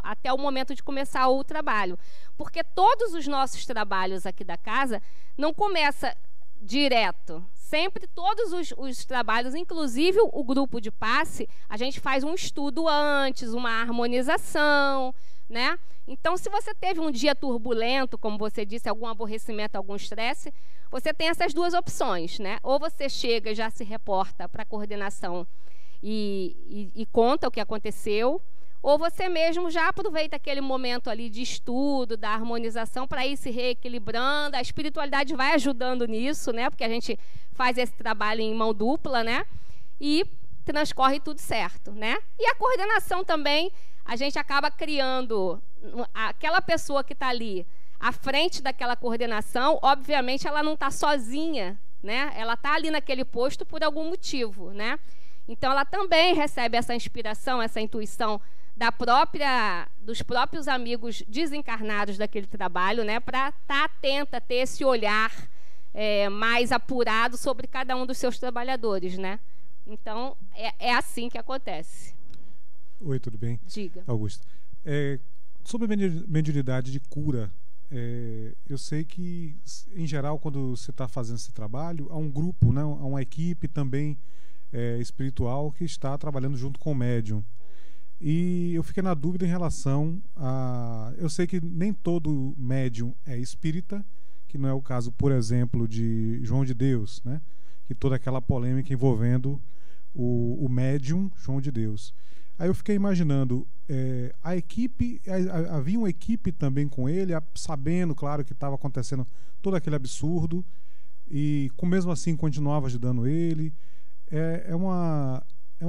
até o momento de começar o trabalho. Porque todos os nossos trabalhos aqui da casa não começam direto. Sempre todos os trabalhos, inclusive o grupo de passe, a gente faz um estudo antes, uma harmonização, né? Então, se você teve um dia turbulento, como você disse, algum aborrecimento, algum estresse, você tem essas duas opções, né? Ou você chega e já se reporta para a coordenação e conta o que aconteceu, ou você mesmo já aproveita aquele momento ali de estudo, da harmonização, para ir se reequilibrando. A espiritualidade vai ajudando nisso, né? Porque a gente faz esse trabalho em mão dupla, né? E transcorre tudo certo, né? E a coordenação também, a gente acaba criando aquela pessoa que está ali à frente daquela coordenação, obviamente ela não está sozinha, né? Ela está ali naquele posto por algum motivo, né? Então ela também recebe essa inspiração, essa intuição dos próprios amigos desencarnados daquele trabalho, né? Para estar atenta, ter esse olhar mais apurado sobre cada um dos seus trabalhadores, né? Então é assim que acontece. Oi, tudo bem? Diga. Augusto. Sobre a mediunidade de cura, eu sei que, em geral, quando você está fazendo esse trabalho, há um grupo, né, há uma equipe também espiritual que está trabalhando junto com o médium. E eu fiquei na dúvida em relação a... Eu sei que nem todo médium é espírita, que não é o caso, por exemplo, de João de Deus, né? Que toda aquela polêmica envolvendo o médium João de Deus. Aí eu fiquei imaginando, a equipe, havia uma equipe também com ele, sabendo, claro, que estava acontecendo todo aquele absurdo, e mesmo assim continuava ajudando ele. É uma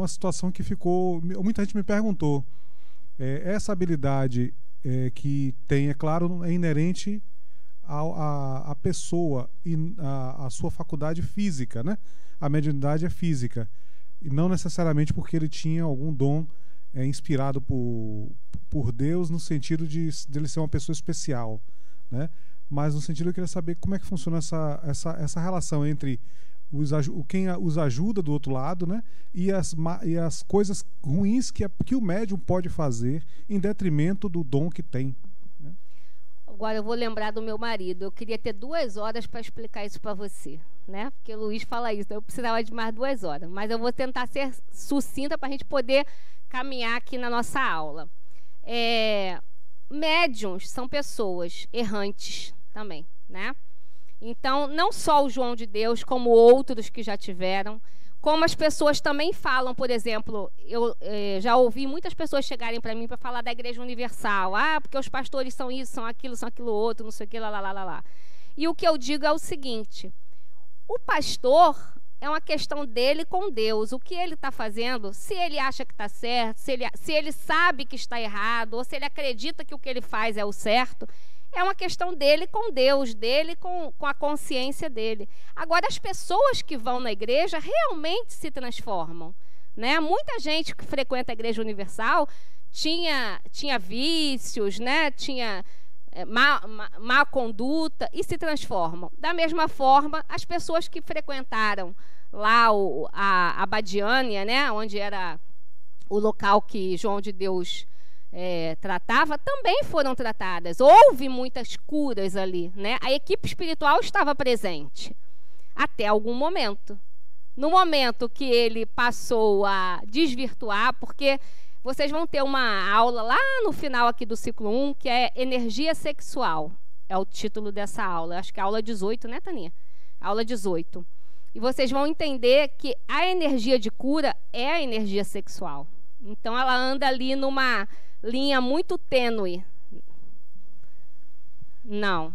situação que ficou... Muita gente me perguntou, essa habilidade que tem, é claro, é inerente à pessoa e à sua faculdade física, né? A mediunidade é física, e não necessariamente porque ele tinha algum dom inspirado por Deus, no sentido de ele ser uma pessoa especial, né? Mas no sentido, eu queria saber como é que funciona essa relação entre quem os ajuda do outro lado, né? E as coisas ruins que o médium pode fazer em detrimento do dom que tem, né? Agora eu vou lembrar do meu marido. Eu queria ter 2 horas para explicar isso para você, né? Porque o Luiz fala isso, eu precisava de mais 2 horas. Mas eu vou tentar ser sucinta para a gente poder caminhar aqui na nossa aula. médiuns são pessoas errantes também, né? Então, não só o João de Deus, como outros que já tiveram, como as pessoas também falam, por exemplo, eu já ouvi muitas pessoas chegarem para mim para falar da Igreja Universal. Porque os pastores são isso, são aquilo outro, não sei o que, lá. E o que eu digo é o seguinte: o pastor é uma questão dele com Deus. O que ele está fazendo, se ele acha que está certo, se ele sabe que está errado, ou se ele acredita que o que ele faz é o certo, é uma questão dele com Deus, dele com a consciência dele. Agora, as pessoas que vão na igreja realmente se transformam, né? Muita gente que frequenta a Igreja Universal tinha vícios, né? Tinha má conduta e se transformam. Da mesma forma, as pessoas que frequentaram lá a Abadiânia, né? Onde era o local que João de Deus tratava, também foram tratadas. Houve muitas curas ali, né? A equipe espiritual estava presente até algum momento. No momento que ele passou a desvirtuar, porque vocês vão ter uma aula lá no final aqui do ciclo 1, que é energia sexual. É o título dessa aula. Acho que é a aula 18, né, Taninha? Aula 18. E vocês vão entender que a energia de cura é a energia sexual. Então, ela anda ali numa linha muito tênue. Não.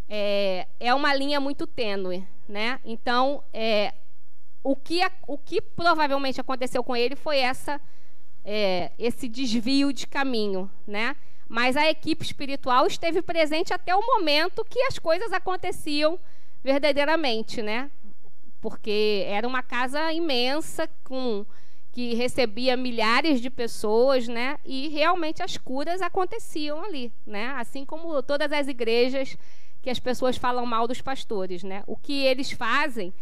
É uma linha muito tênue, né? Então, o que provavelmente aconteceu com ele foi esse desvio de caminho, né? Mas a equipe espiritual esteve presente até o momento que as coisas aconteciam verdadeiramente, né? Porque era uma casa imensa que recebia milhares de pessoas, né? E realmente as curas aconteciam ali, né? Assim como todas as igrejas que as pessoas falam mal dos pastores, né? O que eles fazem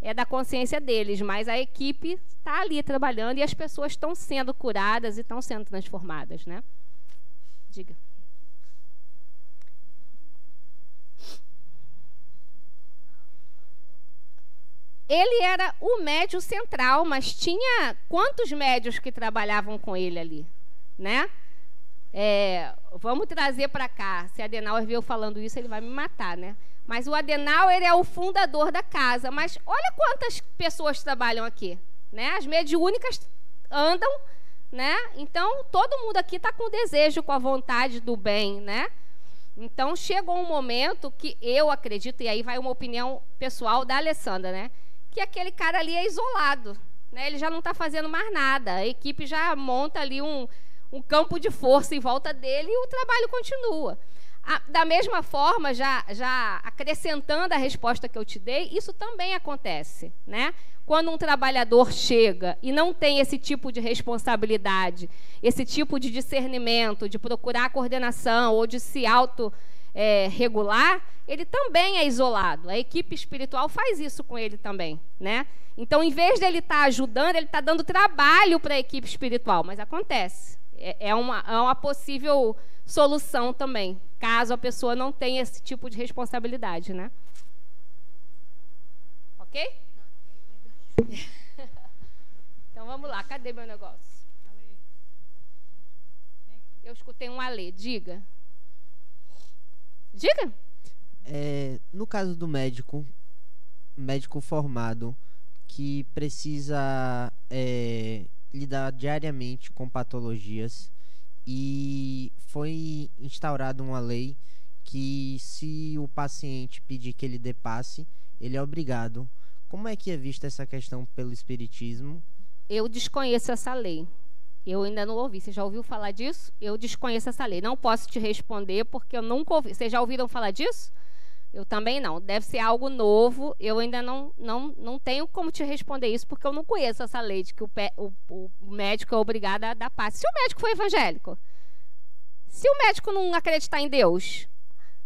é da consciência deles, mas a equipe está ali trabalhando e as pessoas estão sendo curadas e estão sendo transformadas, né? Diga. Ele era o médium central, mas tinha quantos médiuns que trabalhavam com ele ali, né? Vamos trazer para cá. Se Adenauer viu falando isso, ele vai me matar, né? Mas o Adenauer é o fundador da casa. Mas olha quantas pessoas trabalham aqui, né? As mediúnicas andam, né? Então, todo mundo aqui está com desejo, com a vontade do bem, né? Então, chegou um momento que eu acredito, e aí vai uma opinião pessoal da Alessandra, né? Que aquele cara ali é isolado, né? Ele já não está fazendo mais nada. A equipe já monta ali um campo de força em volta dele e o trabalho continua. Da mesma forma, já acrescentando a resposta que eu te dei, isso também acontece, né? Quando um trabalhador chega e não tem esse tipo de responsabilidade, esse tipo de discernimento, de procurar a coordenação ou de se auto-regular, ele também é isolado. A equipe espiritual faz isso com ele também, né? Então, em vez de ele estar ajudando, ele está dando trabalho para a equipe espiritual, mas acontece. É uma possível solução também, caso a pessoa não tenha esse tipo de responsabilidade, né? Ok? Então, vamos lá. Cadê meu negócio? Eu escutei um alê. Diga. Diga. No caso do médico formado, que precisa lidar diariamente com patologias, e foi instaurada uma lei que, se o paciente pedir que ele dê passe, ele é obrigado. Como é que é vista essa questão pelo Espiritismo? Eu desconheço essa lei. Eu ainda não ouvi. Você já ouviu falar disso? Eu desconheço essa lei. Não posso te responder porque eu nunca ouvi. Vocês já ouviram falar disso? Eu também não. Deve ser algo novo. Eu ainda não tenho como te responder isso porque eu não conheço essa lei de que o médico é obrigado a dar passe. Se o médico for evangélico, se o médico não acreditar em Deus,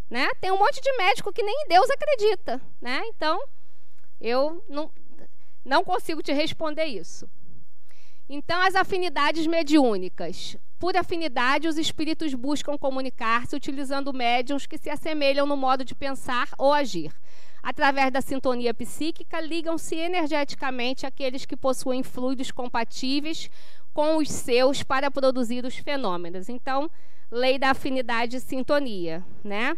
né? Tem um monte de médico que nem em Deus acredita, né? Então, eu não consigo te responder isso. Então, as afinidades mediúnicas. Por afinidade, os espíritos buscam comunicar-se utilizando médiuns que se assemelham no modo de pensar ou agir. Através da sintonia psíquica, ligam-se energeticamente àqueles que possuem fluidos compatíveis com os seus para produzir os fenômenos. Então, lei da afinidade e sintonia, né?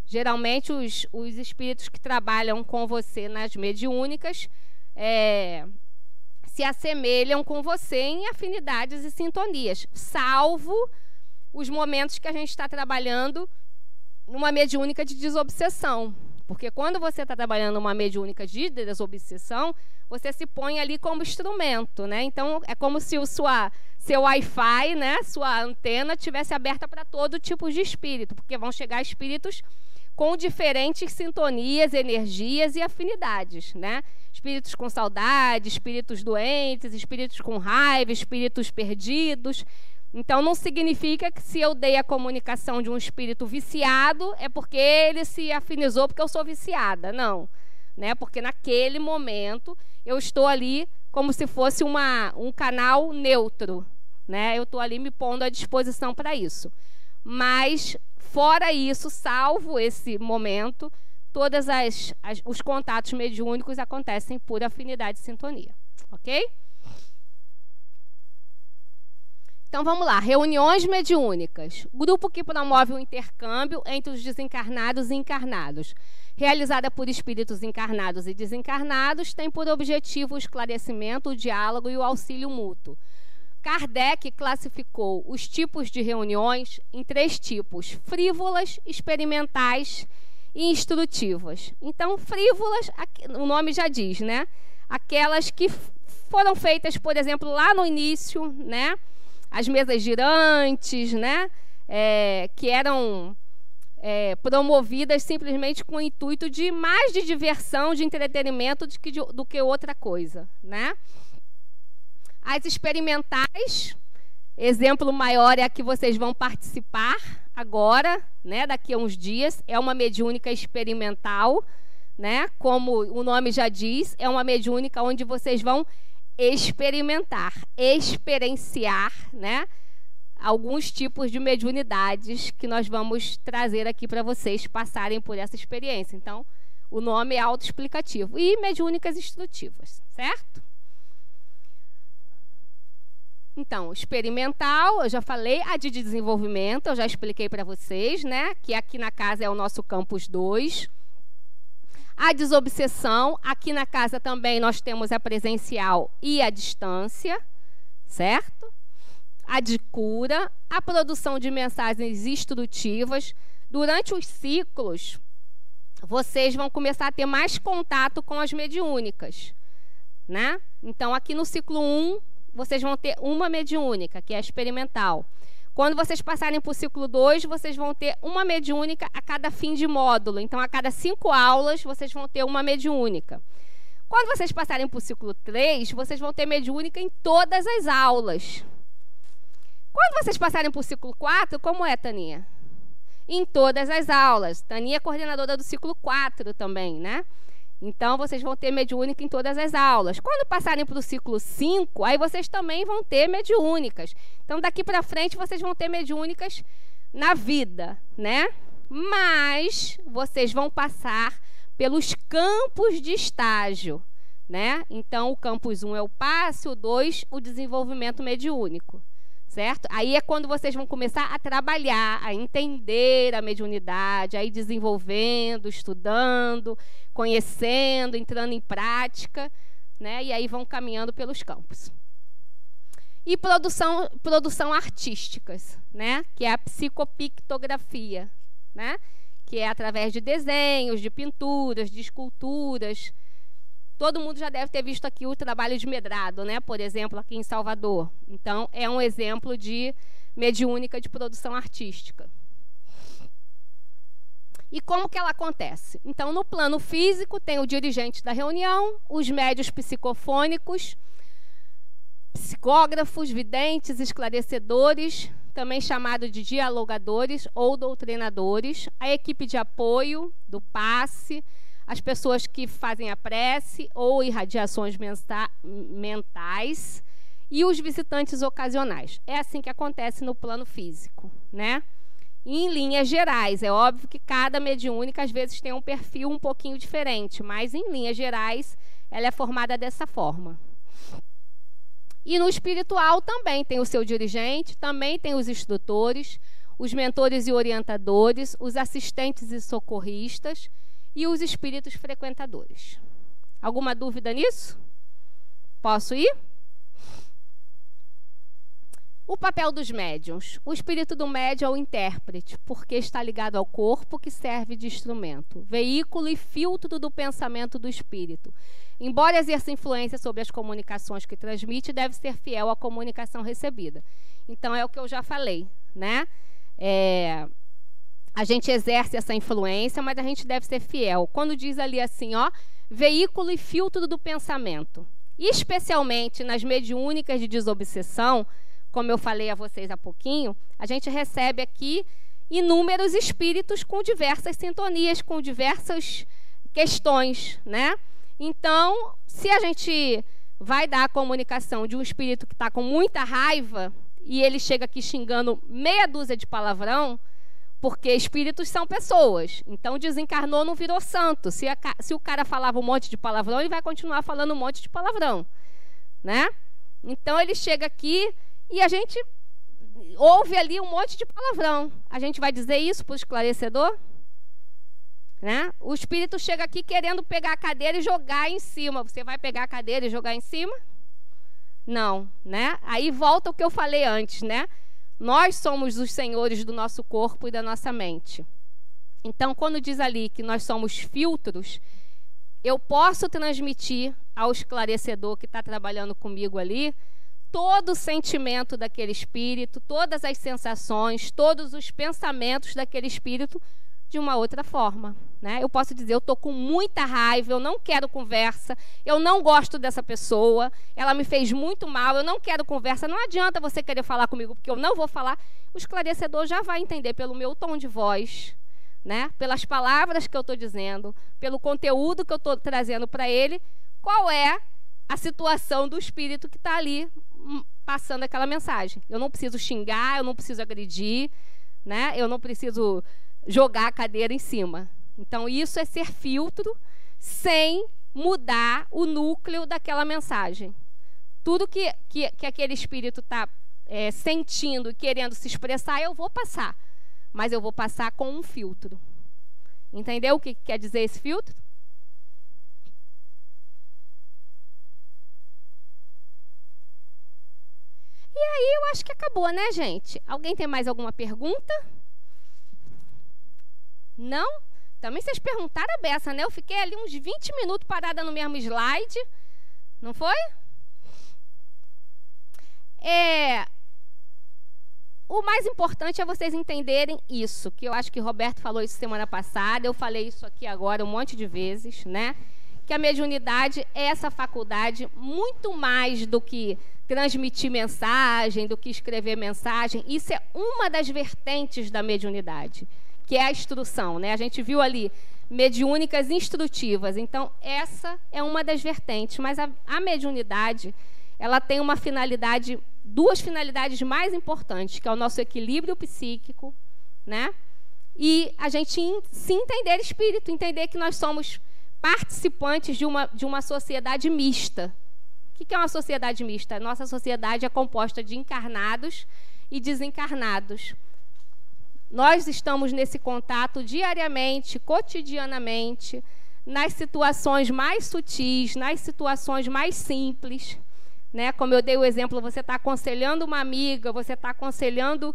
Geralmente, os espíritos que trabalham com você nas mediúnicas se assemelham com você em afinidades e sintonias, salvo os momentos que a gente está trabalhando numa mediúnica de desobsessão. Porque quando você está trabalhando numa mediúnica de desobsessão, você se põe ali como instrumento, né? Então, é como se seu Wi-Fi, né, sua antena, tivesse aberta para todo tipo de espírito, porque vão chegar espíritos com diferentes sintonias, energias e afinidades, né? Espíritos com saudade, espíritos doentes, espíritos com raiva, espíritos perdidos. Então, não significa que se eu dei a comunicação de um espírito viciado, é porque ele se afinizou porque eu sou viciada. Não. Né? Porque naquele momento eu estou ali como se fosse um canal neutro. Né? Eu estou ali me pondo à disposição para isso. Mas, fora isso, salvo esse momento, todos os contatos mediúnicos acontecem por afinidade e sintonia. Ok? Então, vamos lá. Reuniões mediúnicas. Grupo que promove o intercâmbio entre os desencarnados e encarnados. Realizada por espíritos encarnados e desencarnados, tem por objetivo o esclarecimento, o diálogo e o auxílio mútuo. Kardec classificou os tipos de reuniões em 3 tipos: frívolas, experimentais e instrutivas. Então, frívolas, o nome já diz, né? Aquelas que foram feitas, por exemplo, lá no início, né? As mesas girantes, né? Que eram promovidas simplesmente com o intuito de mais de diversão, de entretenimento do que outra coisa, né? As experimentais, exemplo maior é a que vocês vão participar agora, né? Daqui a uns dias, é uma mediúnica experimental, né? Como o nome já diz, é uma mediúnica onde vocês vão experimentar, experienciar, né, alguns tipos de mediunidades que nós vamos trazer aqui para vocês passarem por essa experiência. Então, o nome é autoexplicativo. E mediúnicas instrutivas, certo? Então, experimental, eu já falei. A de desenvolvimento, eu já expliquei para vocês, né, que aqui na casa é o nosso campus 2. A desobsessão, aqui na casa também nós temos a presencial e a distância, certo? A de cura, a produção de mensagens instrutivas. Durante os ciclos, vocês vão começar a ter mais contato com as mediúnicas, né? Então, aqui no ciclo 1, vocês vão ter uma mediúnica, que é a experimental. Quando vocês passarem para o ciclo 2, vocês vão ter uma mediúnica a cada fim de módulo. Então, a cada 5 aulas, vocês vão ter uma mediúnica. Quando vocês passarem para o ciclo 3, vocês vão ter mediúnica em todas as aulas. Quando vocês passarem para o ciclo 4, como é, Taninha? Em todas as aulas. Taninha é coordenadora do ciclo 4 também, né? Então, vocês vão ter mediúnica em todas as aulas. Quando passarem para o ciclo 5, aí vocês também vão ter mediúnicas. Então, daqui para frente, vocês vão ter mediúnicas na vida, né? Mas vocês vão passar pelos campos de estágio, né? Então, o campus 1 é o passe, o 2, o desenvolvimento mediúnico, certo? Aí é quando vocês vão começar a trabalhar, a entender a mediunidade, a ir desenvolvendo, estudando, conhecendo, entrando em prática, né? E aí vão caminhando pelos campos. E produção artísticas, né? Que é a psicopictografia, né? Que é através de desenhos, de pinturas, de esculturas. Todo mundo já deve ter visto aqui o trabalho de Medrado, né? Por exemplo, aqui em Salvador. Então, é um exemplo de mediúnica de produção artística. E como que ela acontece? Então, no plano físico, tem o dirigente da reunião, os médios psicofônicos, psicógrafos, videntes, esclarecedores, também chamado de dialogadores ou doutrinadores, a equipe de apoio do passe, as pessoas que fazem a prece ou irradiações mentais e os visitantes ocasionais. É assim que acontece no plano físico, né? Em linhas gerais, é óbvio que cada mediúnica às vezes tem um perfil um pouquinho diferente, mas em linhas gerais ela é formada dessa forma. E no espiritual também tem o seu dirigente, também tem os instrutores, os mentores e orientadores, os assistentes e socorristas e os espíritos frequentadores. Alguma dúvida nisso? Posso ir? O papel dos médiuns. O espírito do médium é o intérprete, porque está ligado ao corpo que serve de instrumento, veículo e filtro do pensamento do espírito. Embora exerça influência sobre as comunicações que transmite, deve ser fiel à comunicação recebida. Então, é o que eu já falei, né? A gente exerce essa influência, mas a gente deve ser fiel. Quando diz ali assim, ó, veículo e filtro do pensamento, especialmente nas mediúnicas de desobsessão, como eu falei a vocês há pouquinho, a gente recebe aqui inúmeros espíritos com diversas sintonias, com diversas questões, né? Então, se a gente vai dar a comunicação de um espírito que está com muita raiva e ele chega aqui xingando meia dúzia de palavrão, porque espíritos são pessoas. Então, desencarnou, não virou santo. Se o cara falava um monte de palavrão, ele vai continuar falando um monte de palavrão, né? Então, ele chega aqui e a gente ouve ali um monte de palavrão. A gente vai dizer isso para o esclarecedor? Né? O espírito chega aqui querendo pegar a cadeira e jogar em cima. Você vai pegar a cadeira e jogar em cima? Não, né? Aí volta o que eu falei antes, né? Nós somos os senhores do nosso corpo e da nossa mente. Então, quando diz ali que nós somos filtros, eu posso transmitir ao esclarecedor que está trabalhando comigo ali todo o sentimento daquele espírito, todas as sensações, todos os pensamentos daquele espírito de uma outra forma, né? Eu posso dizer, eu estou com muita raiva, eu não quero conversa, eu não gosto dessa pessoa, ela me fez muito mal, eu não quero conversa, não adianta você querer falar comigo, porque eu não vou falar. O esclarecedor já vai entender pelo meu tom de voz, né? Pelas palavras que eu estou dizendo, pelo conteúdo que eu estou trazendo para ele, qual é a situação do espírito que está ali passando aquela mensagem. Eu não preciso xingar, eu não preciso agredir, né? Eu não preciso jogar a cadeira em cima. Então, isso é ser filtro sem mudar o núcleo daquela mensagem. Tudo que aquele espírito está sentindo e querendo se expressar, eu vou passar. Mas eu vou passar com um filtro. Entendeu o que quer dizer esse filtro? E aí, eu acho que acabou, né, gente? Alguém tem mais alguma pergunta? Não? Também vocês perguntaram a beça, né? Eu fiquei ali uns 20 minutos parada no mesmo slide. Não foi? O mais importante é vocês entenderem isso, que eu acho que o Roberto falou isso semana passada, eu falei isso aqui agora um monte de vezes, né? Que a mediunidade é essa faculdade muito mais do que transmitir mensagem, do que escrever mensagem. Isso é uma das vertentes da mediunidade, que é a instrução, né? A gente viu ali mediúnicas instrutivas. Então, essa é uma das vertentes. Mas a mediunidade, ela tem uma finalidade, duas finalidades mais importantes, que é o nosso equilíbrio psíquico, né? E a gente se entender espírito, entender que nós somos participantes de uma sociedade mista. O que é uma sociedade mista? Nossa sociedade é composta de encarnados e desencarnados. Nós estamos nesse contato diariamente, cotidianamente, nas situações mais sutis, nas situações mais simples, né? Como eu dei o exemplo, você está aconselhando uma amiga, você está aconselhando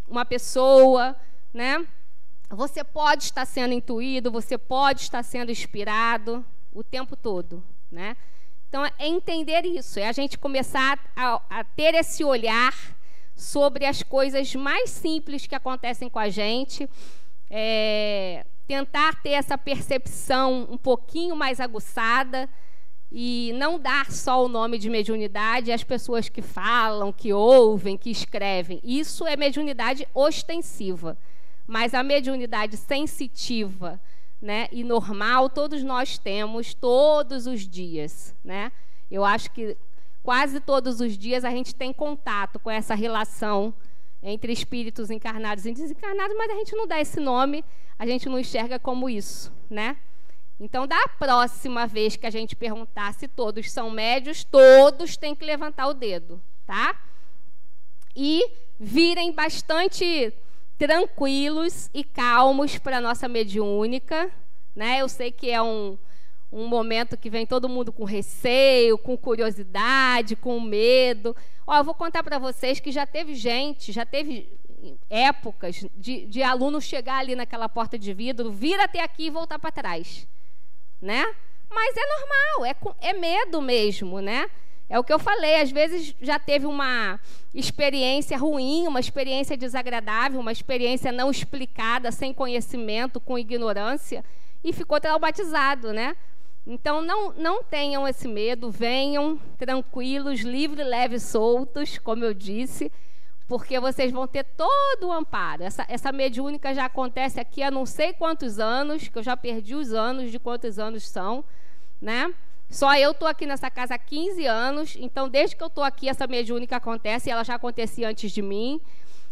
uma pessoa, né? Você pode estar sendo intuído, você pode estar sendo inspirado o tempo todo, né? Então, é entender isso, é a gente começar a ter esse olhar sobre as coisas mais simples que acontecem com a gente, tentar ter essa percepção um pouquinho mais aguçada e não dar só o nome de mediunidade às pessoas que falam, que ouvem, que escrevem. Isso é mediunidade ostensiva, mas a mediunidade sensitiva, né, e normal, todos nós temos todos os dias, né? Eu acho que quase todos os dias a gente tem contato com essa relação entre espíritos encarnados e desencarnados, mas a gente não dá esse nome, a gente não enxerga como isso, né? Então, da próxima vez que a gente perguntar se todos são médios, todos têm que levantar o dedo, tá? E virem bastante tranquilos e calmos para a nossa mediúnica, né? Eu sei que é um momento que vem todo mundo com receio, com curiosidade, com medo. Ó, eu vou contar para vocês que já teve épocas de aluno chegar ali naquela porta de vidro, vir até aqui e voltar para trás, né? Mas é normal, é medo mesmo, né? É o que eu falei, às vezes já teve uma experiência ruim, uma experiência desagradável, uma experiência não explicada, sem conhecimento, com ignorância, e ficou traumatizado, né? Então, não tenham esse medo, venham tranquilos, livres, leves, soltos, como eu disse, porque vocês vão ter todo o amparo. Essa mediúnica já acontece aqui há não sei quantos anos, que eu já perdi os anos de quantos anos são, né? Só eu estou aqui nessa casa há 15 anos, então, desde que eu estou aqui, essa mediúnica acontece, e ela já acontecia antes de mim,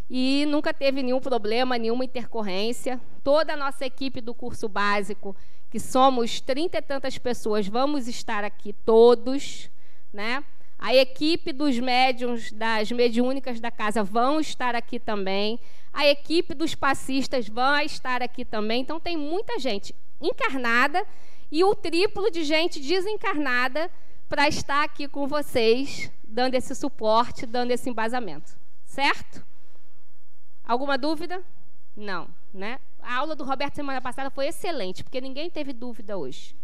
e nunca teve nenhum problema, nenhuma intercorrência. Toda a nossa equipe do curso básico, que somos 30 e tantas pessoas, vamos estar aqui todos, né? A equipe dos médiuns, das mediúnicas da casa vão estar aqui também. A equipe dos passistas vai estar aqui também. Então, tem muita gente encarnada e o triplo de gente desencarnada para estar aqui com vocês, dando esse suporte, dando esse embasamento. Certo? Alguma dúvida? Não, né? A aula do Roberto semana passada foi excelente, porque ninguém teve dúvida hoje.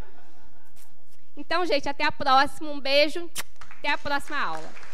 Então, gente, até a próxima. Um beijo. Até a próxima aula.